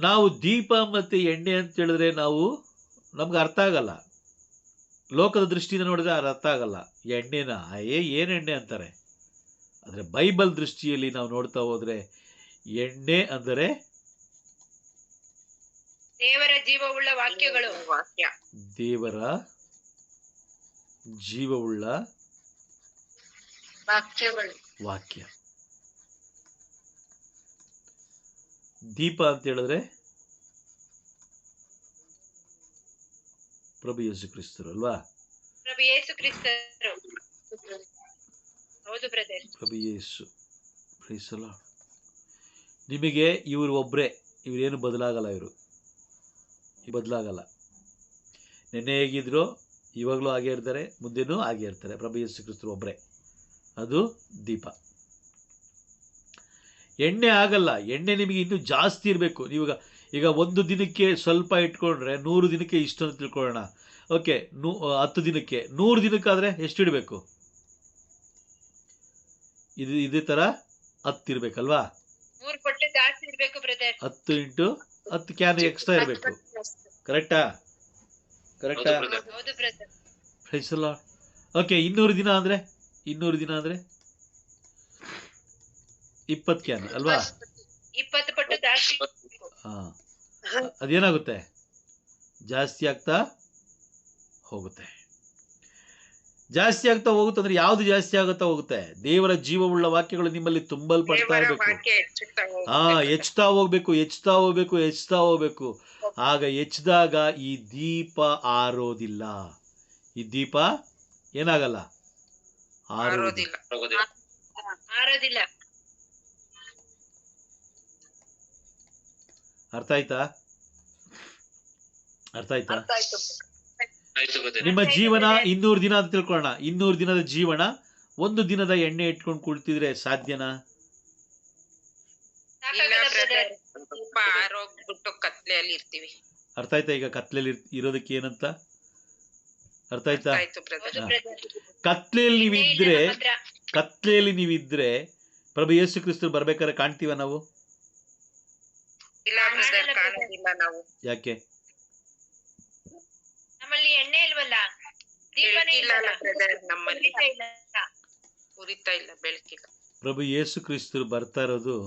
ನಾವು ದೀಪ ಮತ್ತೆ ಎಣ್ಣೆ ಅಂತ ಹೇಳಿದ್ರೆ ನಮ್ಗೆ ಅರ್ಥ ಆಗಲ್ಲ. ಲೋಕದ ದೃಷ್ಟಿಯಿಂದ ನೋಡಿದ್ರೆ ಅರ್ಥ ಆಗಲ್ಲ. ಎಣ್ಣೆನ ಏನ್ ಎಣ್ಣೆ ಅಂತಾರೆ. ಆದರೆ ಬೈಬಲ್ ದೃಷ್ಟಿಯಲ್ಲಿ ನಾವು ನೋಡ್ತಾ ಹೋದ್ರೆ ಎಣ್ಣೆ ಅಂದರೆ ದೇವರ ಜೀವವುಳ್ಳ ವಾಕ್ಯಗಳು. ದೇವರ ಜೀವವುಳ್ಳ ವಾಕ್ಯ. ದೀಪ ಅಂತ ಹೇಳಿದ್ರೆ ಪ್ರಭು ಯೇಸು ಕ್ರಿಸ್ತರು ಅಲ್ವಾ? ಪ್ರಭು ಯೇಸು ಕ್ರಿಸ್ತರು. ಹೌದು ಬ್ರದರ್. ಪ್ರಭು ಯೇಸು. Praise the lord. ನಿಮಗೆ ಇವರು ಒಬ್ಬರೇ, ಇವರೇನು ಬದಲಾಗಲ್ಲ. ಇವರು ಬದಲಾಗಲ್ಲ. ನೆನ್ನೆ ಹೇಗಿದ್ರು ಇವಾಗಲೂ ಹಾಗೆ ಇರ್ತಾರೆ, ಮುಂದೆನೂ ಹಾಗೆ ಇರ್ತಾರೆ. ಪ್ರಭು ಯೇಸು ಕ್ರಿಸ್ತರು ಒಬ್ಬರೇ. ಅದು ದೀಪ. ಎಣ್ಣೆ ಆಗಲ್ಲ. ಎಣ್ಣೆ ನಿಮಗೆ ಇನ್ನೂ ಜಾಸ್ತಿ ಇರಬೇಕು. ಈಗ ಒಂದು ದಿನಕ್ಕೆ ಸ್ವಲ್ಪ ಇಟ್ಕೊಂಡ್ರೆ 100 ದಿನಕ್ಕೆ ಇಷ್ಟು ಅಂತ ತಿಳ್ಕೊಳ್ಳೋಣ. ಓಕೆ, 10 ದಿನಕ್ಕೆ 100 ದಿನಕ್ಕಾದರೆ ಎಷ್ಟು ಇಡಬೇಕು? ಇದೇ ಥರ 10 ಇರಬೇಕಲ್ವಾ? 3 ಪಟ್ಟು ಜಾಸ್ತಿ ಇರಬೇಕು ಬ್ರದರ್. 10 × 10 ಕ್ಯಾನ್ ಎಕ್ಸ್ಟ್ರಾ ಇರಬೇಕು. ಕರೆಕ್ಟಾ? ಹೌದು brother. Praise the lord. Okay, 200 ದಿನ ಅಂದರೆ 20 ಕ್ಯಾನ್ ಅಲ್ವಾ? 20 ಪಟ್ಟು ಜಾಸ್ತಿ. ಅದೇನಾಗುತ್ತೆ? ಜಾಸ್ತಿ ಆಗ್ತಾ ಹೋಗುತ್ತೆ. ಅಂದ್ರೆ ಯಾವ್ದು ಜಾಸ್ತಿ ಆಗುತ್ತಾ ಹೋಗುತ್ತೆ? ದೇವರ ಜೀವವುಳ್ಳ ವಾಕ್ಯಗಳು ನಿಮ್ಮಲ್ಲಿ ತುಂಬಲ್ಪಡ್ತಾ ಇರಬೇಕು. ಹೆಚ್ಚುತ್ತಾ ಹೋಗ್ಬೇಕು. ಆಗ ಹೆಚ್ಚಿದಾಗ ಈ ದೀಪ ಆರೋದಿಲ್ಲ. ಈ ದೀಪ ಏನಾಗಲ್ಲ? ಆರೋದಿಲ್ಲ. ಅರ್ಥ ಆಯ್ತಾ? ಆಯ್ತು brother. ನಿಮ್ಮ ಜೀವನ 200 ದಿನ ಅಂತ ತಿಳ್ಕೊಳ್ಳೋಣ. 200 ದಿನದ ಜೀವನ 1 ದಿನದ ಎಣ್ಣೆ ಇಟ್ಕೊಂಡು ಕುಳಿತಿದ್ರೆ ಸಾಧ್ಯನಾ? ಇಲ್ಲ ಸಾಕಾಗಲ್ಲ ಬ್ರದರ್, ಬ್ರದರ್. ಸ್ವಲ್ಪ ಆರೋಗ್ಬಿಟ್ಟು ಕತ್ಲೆಯಲ್ಲಿ ಇರ್ತೀವಿ. ಅರ್ಥ ಆಯ್ತಾ? ಈಗ ಕತ್ಲೆಯಲ್ಲಿ ಇರೋದಕ್ಕೆ ಏನಂತ ಅರ್ಥ ಆಯ್ತಾ? ಆಯ್ತು ಬ್ರದರ್. ಹೌದು ಹಾ. ಬ್ರದರ್. ಕತ್ಲೆಯಲ್ಲಿ ಎಣ್ಣೆ ಇಲ್ಲ ನೀವಿದ್ರೆ ನಮ್ಮ ಹತ್ರ. ಕತ್ಲೆಯಲ್ಲಿ ನೀವಿದ್ರೆ ಪ್ರಭು ಯೇಸು ಕ್ರಿಸ್ತರು ಬರ್ಬೇಕಾದ್ರೆ ಕಾಣ್ತೀವ ನಾವು? ಇಲ್ಲ ಬ್ರದರ್, ಕಾಣಲ್ಲ brother. ಕಾಣೋದಿಲ್ಲ ನಾವು. ಯಾಕೆ? ನಮ್ಮಲ್ಲಿ ಎಣ್ಣೆ ಇಲ್ವಲ್ಲ, ದೀಪನೇ ಬೆಳಕಿಲ್ಲ ಇಲ್ಲಲ್ಲ, ಬ್ರದರ್, ನಮ್ಮಲ್ಲಿ ಉರಿತಾ ಇಲ್ಲ. ಉರಿತಾ ಇಲ್ಲ, ಬೆಳಕಿಲ್ಲ. ಪ್ರಭು ಯೇಸು ಕ್ರಿಸ್ತರು ಬರ್ತಾ ಇರೋದು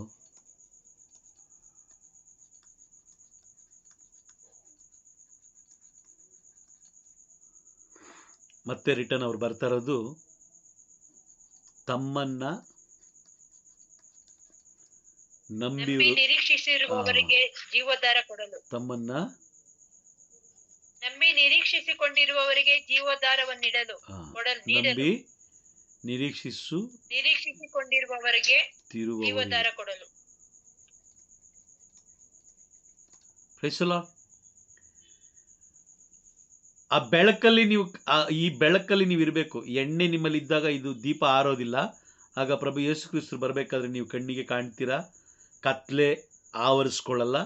ಮತ್ತೆ ರಿಟರ್ನ್ ಅವ್ರು ಬರ್ತಾ ಇರೋದು ತಮ್ಮನ್ನ ನಂಬಿ ನಂಬಿ ನಿರೀಕ್ಷಿಸಿರುವವರಿಗೆ ಜೀವೋದ್ಧಾರ ಕೊಡಲು. ತಮ್ಮನ್ನ ನಂಬಿ ನಿರೀಕ್ಷಿಸಿಕೊಂಡಿರುವವರಿಗೆ ಜೀವೋದ್ಧಾರವನ್ನಿಡಲು ಆ, ನೀಡಲು ನಂಬಿ ನಿರೀಕ್ಷಿಸುತ್ತಿರುವವರಿಗೆ ಜೀವೋದ್ಧಾರ ಕೊಡಲು. Praise the Lord. ಆ ಬೆಳಕಲ್ಲಿ ನೀವು ಈ ಬೆಳಕಲ್ಲಿ ನೀವು ಇರಬೇಕು. ಎಣ್ಣೆ ನಿಮ್ಮಲ್ಲಿ ಇದ್ದಾಗ ಇದು ದೀಪ ಆರೋದಿಲ್ಲ. ಆಗ ಪ್ರಭು ಯೇಸು ಕ್ರಿಸ್ತರು ಬರಬೇಕಾದ್ರೆ ನೀವು ಕಣ್ಣಿಗೆ ಕಾಣ್ತೀರಾ, ಕತ್ಲೆ ಆವರಿಸ್ಕೊಳ್ಳಲ್ಲ.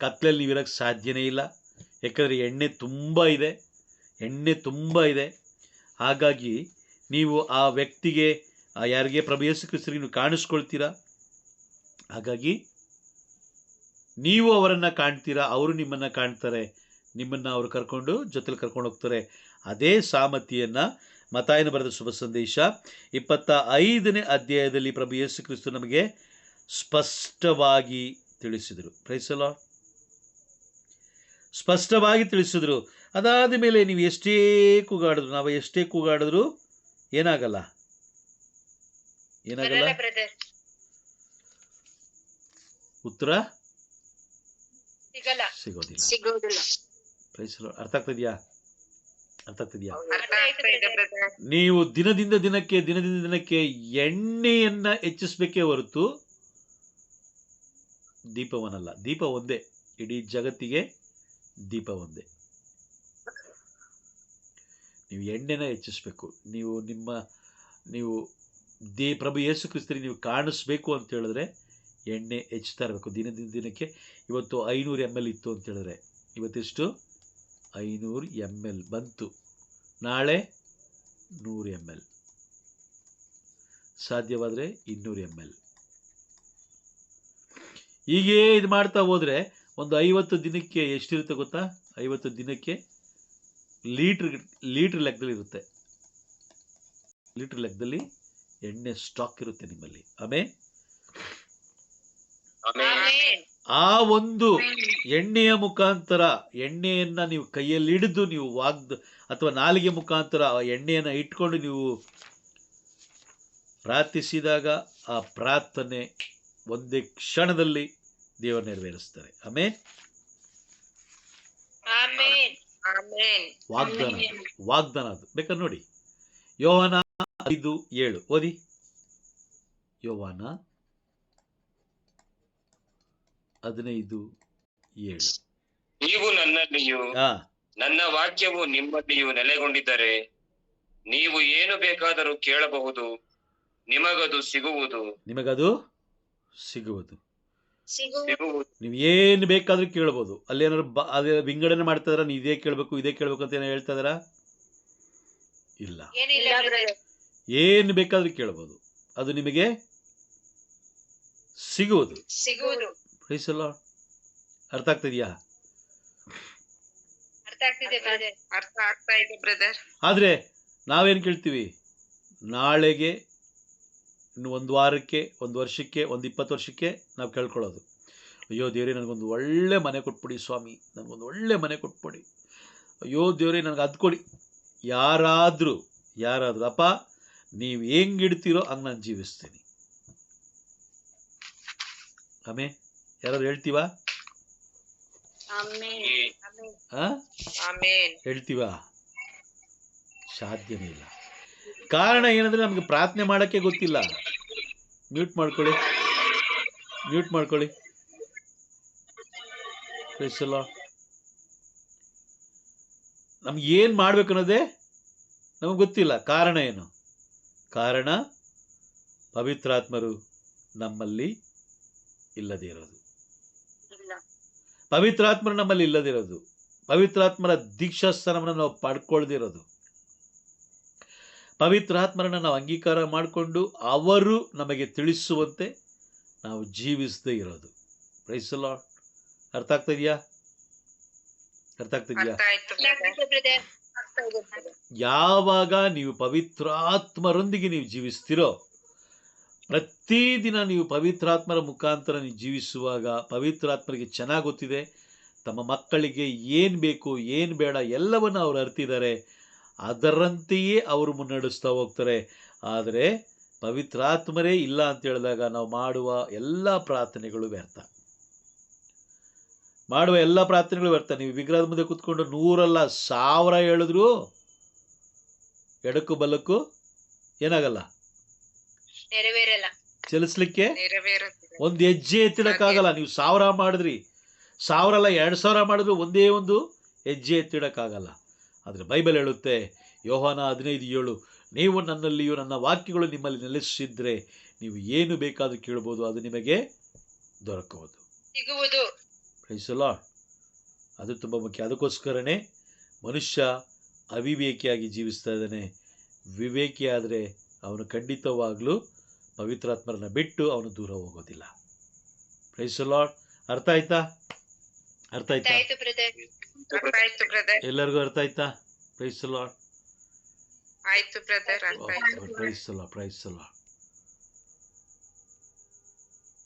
ಕತ್ಲೆಯಲ್ಲಿ ನೀವು ಇರೋಕ್ಕೆ ಸಾಧ್ಯನೇ ಇಲ್ಲ, ಯಾಕಂದರೆ ಎಣ್ಣೆ ತುಂಬ ಇದೆ. ಹಾಗಾಗಿ ನೀವು ಆ ವ್ಯಕ್ತಿಗೆ ಯಾರಿಗೆ ಪ್ರಭು ಯೇಸು ಕ್ರಿಸ್ತರಿಗೆ ನೀವು ಕಾಣಿಸ್ಕೊಳ್ತೀರಾ. ಹಾಗಾಗಿ ನೀವು ಅವರನ್ನು ಕಾಣ್ತೀರಾ, ಅವರು ನಿಮ್ಮನ್ನು ಕಾಣ್ತಾರೆ. ನಿಮ್ಮನ್ನು ಅವರು ಜೊತೆಲಿ ಕರ್ಕೊಂಡು ಹೋಗ್ತಾರೆ. ಅದೇ ಸಾಮರ್ಥ್ಯವನ್ನು ಮತ್ತಾಯನ ಬರೆದ ಶುಭ ಸಂದೇಶ 25ನೇ ಅಧ್ಯಾಯದಲ್ಲಿ ಪ್ರಭು ಯೇಸು ಕ್ರಿಸ್ತು ನಮಗೆ ಸ್ಪಷ್ಟವಾಗಿ ತಿಳಿಸಿದರು. Praise the lord. ಸ್ಪಷ್ಟವಾಗಿ ತಿಳಿಸಿದ್ರು. ಅದಾದ ಮೇಲೆ ನೀವು ಎಷ್ಟೇ ಕೂಗಾಡಿದ್ರು ಏನಾಗಲ್ಲ ಬರಲ್ಲ ಬ್ರದರ್, ಉತ್ತರ ಸಿಗೋದಿಲ್ಲ. Praise the lord. ಅರ್ಥ ಆಗ್ತಿದ್ಯಾ? ಅರ್ಥ ಆಗ್ತಾ ಇದೆ ಬ್ರದರ್. ನೀವು ದಿನದಿಂದ ದಿನಕ್ಕೆ ಎಣ್ಣೆಯನ್ನ ಹೆಚ್ಚಿಸ್ಬೇಕೇ ಹೊರತು ದೀಪವನ್ನಲ್ಲ. ದೀಪ ಒಂದೇ, ಇಡೀ ಜಗತ್ತಿಗೆ ದೀಪ ಒಂದೇ. ನೀವು ಎಣ್ಣೆನ ಹೆಚ್ಚಿಸ್ಬೇಕು. ನೀವು ಪ್ರಭು ಯೇಸು ಕ್ರಿಸ್ತರಿಗೆ ನೀವು ಕಾಣಿಸ್ಬೇಕು ಅಂತ ಹೇಳಿದ್ರೆ ಎಣ್ಣೆ ಹೆಚ್ಚುತ್ತಾ ಇರಬೇಕು. ದಿನದಿಂದ ದಿನಕ್ಕೆ. ಇವತ್ತು 500 ml ಇತ್ತು ಅಂತ ಹೇಳಿದ್ರೆ ಇವತ್ತೆಷ್ಟು? 500 ml ಬಂತು. ನಾಳೆ 100 ml, ಸಾಧ್ಯವಾದರೆ 200 ml. ಹೀಗೇ ಇದು ಮಾಡ್ತಾ ಹೋದರೆ ಒಂದು 50 ದಿನಕ್ಕೆ ಎಷ್ಟಿರುತ್ತೆ ಗೊತ್ತಾ? 50 ದಿನಕ್ಕೆ ಲೀಟ್ರ್ ಲೆಕ್ಕದಲ್ಲಿ ಇರುತ್ತೆ. ಲೀಟ್ರ್ ಲೆಕ್ಕದಲ್ಲಿ ಎಣ್ಣೆ ಸ್ಟಾಕ್ ಇರುತ್ತೆ ನಿಮ್ಮಲ್ಲಿ. ಆಮೇಲೆ ಆ ಒಂದು ಎಣ್ಣೆಯ ಮುಖಾಂತರ ಎಣ್ಣೆಯನ್ನು ನೀವು ಕೈಯಲ್ಲಿ ಹಿಡಿದು ನೀವು ಅಥವಾ ನಾಲಿಗೆ ಮುಖಾಂತರ ಎಣ್ಣೆಯನ್ನು ಇಟ್ಕೊಂಡು ನೀವು ಪ್ರಾರ್ಥಿಸಿದಾಗ ಆ ಪ್ರಾರ್ಥನೆ ಒಂದೇ ಕ್ಷಣದಲ್ಲಿ ದೇವರು ನೆರವೇರಿಸ್ತಾರೆ. ಆಮೇಲೆ ವಾಗ್ದಾನ ಅದು ಬೇಕಾದ್ರೆ ನೋಡಿ. ಯೋಹಾನ 5:7 ಓದಿ. ಯೋಹಾನ 15:7. ನೀವು ನನ್ನಲ್ಲಿಯೂ ನನ್ನ ವಾಕ್ಯವು ನಿಮ್ಮಲ್ಲಿಯೂ ನೆಲೆಗೊಂಡಿದ್ದರೆ ನೀವು ಏನು ಬೇಕಾದರೂ ಕೇಳಬಹುದು, ನಿಮಗದು ಸಿಗುವುದು. ನೀವು ಏನು ಬೇಕಾದ್ರೂ ಕೇಳಬಹುದು. ಅಲ್ಲೇನಾದ್ರು ಅದೇ ವಿಂಗಡಣೆ ಮಾಡ್ತಾ ಇದಾರ? ನೀವು ಇದೇ ಕೇಳಬೇಕು ಅಂತ ಏನೋ ಹೇಳ್ತಾ ಇದಾರ? ಇಲ್ಲ, ಏನು ಬೇಕಾದ್ರೂ ಕೇಳಬಹುದು, ಅದು ನಿಮಗೆ ಸಿಗುವುದು. Praise the lord. ಅರ್ಥ ಆಗ್ತಿದ್ಯಾ? ಅರ್ಥ ಆಗ್ತಾ ಇದೆ ಬ್ರದರ್. ಆದ್ರೆ ನಾವೇನ್ ಕೇಳ್ತೀವಿ? ನಾಳೆಗೆ, ಇನ್ನು 1 ವಾರಕ್ಕೆ, 1 ವರ್ಷಕ್ಕೆ, 20 ವರ್ಷಕ್ಕೆ ನಾವು ಕೇಳ್ಕೊಳ್ಳೋದು, ಅಯ್ಯೋ ದೇವ್ರೇ ನನಗೊಂದು ಒಳ್ಳೆ ಮನೆ ಕೊಟ್ಬಿಡಿ ಸ್ವಾಮಿ, ನನಗೊಂದು ಒಳ್ಳೆ ಮನೆ ಕೊಟ್ಬಿಡಿ, ಅಯ್ಯೋ ದೇವ್ರೇ ನನಗೆ ಅದು ಕೊಡಿ. ಯಾರಾದರೂ ಅಪ್ಪ ನೀವು ಹೆಂಗಿಡ್ತೀರೋ ಹಂಗೆ ನಾನು ಜೀವಿಸ್ತೀನಿ. ಆಮೇಲೆ ಯಾರಾದ್ರು ಹೇಳ್ತೀವಾ? ಹೇಳ್ತೀವಾ? ಸಾಧ್ಯನೇ ಇಲ್ಲ. ಕಾರಣ ಏನಂದ್ರೆ ನಮ್ಗೆ ಪ್ರಾರ್ಥನೆ ಮಾಡಕ್ಕೆ ಗೊತ್ತಿಲ್ಲ. ಮ್ಯೂಟ್ ಮಾಡ್ಕೊಳ್ಳಿ. ನಮ್ಗೆ ಏನು ಮಾಡ್ಬೇಕು ಅನ್ನೋದೇ ನಮಗೆ ಗೊತ್ತಿಲ್ಲ. ಕಾರಣ ಏನು? ಕಾರಣ ಪವಿತ್ರಾತ್ಮರು ನಮ್ಮಲ್ಲಿ ಇಲ್ಲದೇ ಇರೋದು. ಪವಿತ್ರಾತ್ಮರು ನಮ್ಮಲ್ಲಿ ಇಲ್ಲದಿರೋದು, ಪವಿತ್ರಾತ್ಮರ ದೀಕ್ಷಾಸ್ಥಾನವನ್ನು ನಾವು ಪಡ್ಕೊಳ್ದಿರೋದು, ಪವಿತ್ರಾತ್ಮರನ್ನು ನಾವು ಅಂಗೀಕಾರ ಮಾಡಿಕೊಂಡು ಅವರು ನಮಗೆ ತಿಳಿಸುವಂತೆ ನಾವು ಜೀವಿಸದೇ ಇರೋದು. Praise the lord. ಅರ್ಥ ಆಗ್ತಾ ಇದೆಯಾ? ಅರ್ಥ ಆಗ್ತಿದ್ಯಾ? ಯಾವಾಗ ನೀವು ಪವಿತ್ರಾತ್ಮರೊಂದಿಗೆ ನೀವು ಜೀವಿಸ್ತಿರೋ, ಪ್ರತಿದಿನ ನೀವು ಪವಿತ್ರಾತ್ಮರ ಮುಖಾಂತರ ನೀವು ಜೀವಿಸುವಾಗ ಪವಿತ್ರಾತ್ಮರಿಗೆ ಚೆನ್ನಾಗಿ ಗೊತ್ತಿದೆ ತಮ್ಮ ಮಕ್ಕಳಿಗೆ ಏನು ಬೇಕು ಏನು ಬೇಡ ಎಲ್ಲವನ್ನು ಅವರು ಅರ್ತಿದ್ದಾರೆ. ಅದರಂತೆಯೇ ಅವರು ಮುನ್ನಡೆಸ್ತಾ ಹೋಗ್ತಾರೆ. ಆದರೆ ಪವಿತ್ರಾತ್ಮರೇ ಇಲ್ಲ ಅಂತ ಹೇಳಿದಾಗ ನಾವು ಮಾಡುವ ಎಲ್ಲ ಪ್ರಾರ್ಥನೆಗಳು ವ್ಯರ್ಥ. ಮಾಡುವ ಎಲ್ಲ ಪ್ರಾರ್ಥನೆಗಳು ವ್ಯರ್ಥ. ನೀವು ವಿಗ್ರಹದ ಮುಂದೆ ಕೂತ್ಕೊಂಡು 100 ಅಲ್ಲ 1000 ಹೇಳಿದ್ರು ಎಡಕ್ಕೂ ಬಲಕ್ಕೂ ಏನಾಗಲ್ಲ, ನೆರವೇರಲ್ಲ. ಚಲಿಸ್ಲಿಕ್ಕೆ ಒಂದು ಹೆಜ್ಜೆ ಎತ್ತಿಡಕ್ಕಾಗಲ್ಲ. ನೀವು 1000 ಮಾಡಿದ್ರಿ, 1000 ಅಲ್ಲ 2000 ಮಾಡಿದ್ರು ಒಂದೇ ಒಂದು ಹೆಜ್ಜೆ ಎತ್ತಿಡಕ್ಕಾಗಲ್ಲ. ಆದರೆ ಬೈಬಲ್ ಹೇಳುತ್ತೆ, ಯೋಹಾನ 15:7, ನೀವು ನನ್ನಲ್ಲಿಯೂ ನನ್ನ ವಾಕ್ಯಗಳು ನಿಮ್ಮಲ್ಲಿ ನೆಲೆಸಿದ್ರೆ ನೀವು ಏನು ಬೇಕಾದರೂ ಕೇಳ್ಬೋದು, ಅದು ನಿಮಗೆ ದೊರಕುವುದು, ಸಿಗುವುದು. Praise the lord. ಅದು ತುಂಬ ಮುಖ್ಯ. ಅದಕ್ಕೋಸ್ಕರನೇ ಮನುಷ್ಯ ಅವಿವೇಕಿಯಾಗಿ ಜೀವಿಸ್ತಾ ಇದ್ದಾನೆ. ವಿವೇಕಿ ಆದರೆ ಅವನು ಖಂಡಿತವಾಗಲೂ ಪವಿತ್ರಾತ್ಮರನ್ನ ಬಿಟ್ಟು ಅವನು ದೂರ ಹೋಗೋದಿಲ್ಲ. Praise the lord. ಅರ್ಥ ಆಯ್ತಾ? ಅರ್ಥ ಆಯ್ತಾ? ಎಲ್ಲರಿಗೂ ಅರ್ಥ ಆಯ್ತಾ? Praise the Lord. ಆಯ್ತು brother. Praise the Lord. Praise the lord.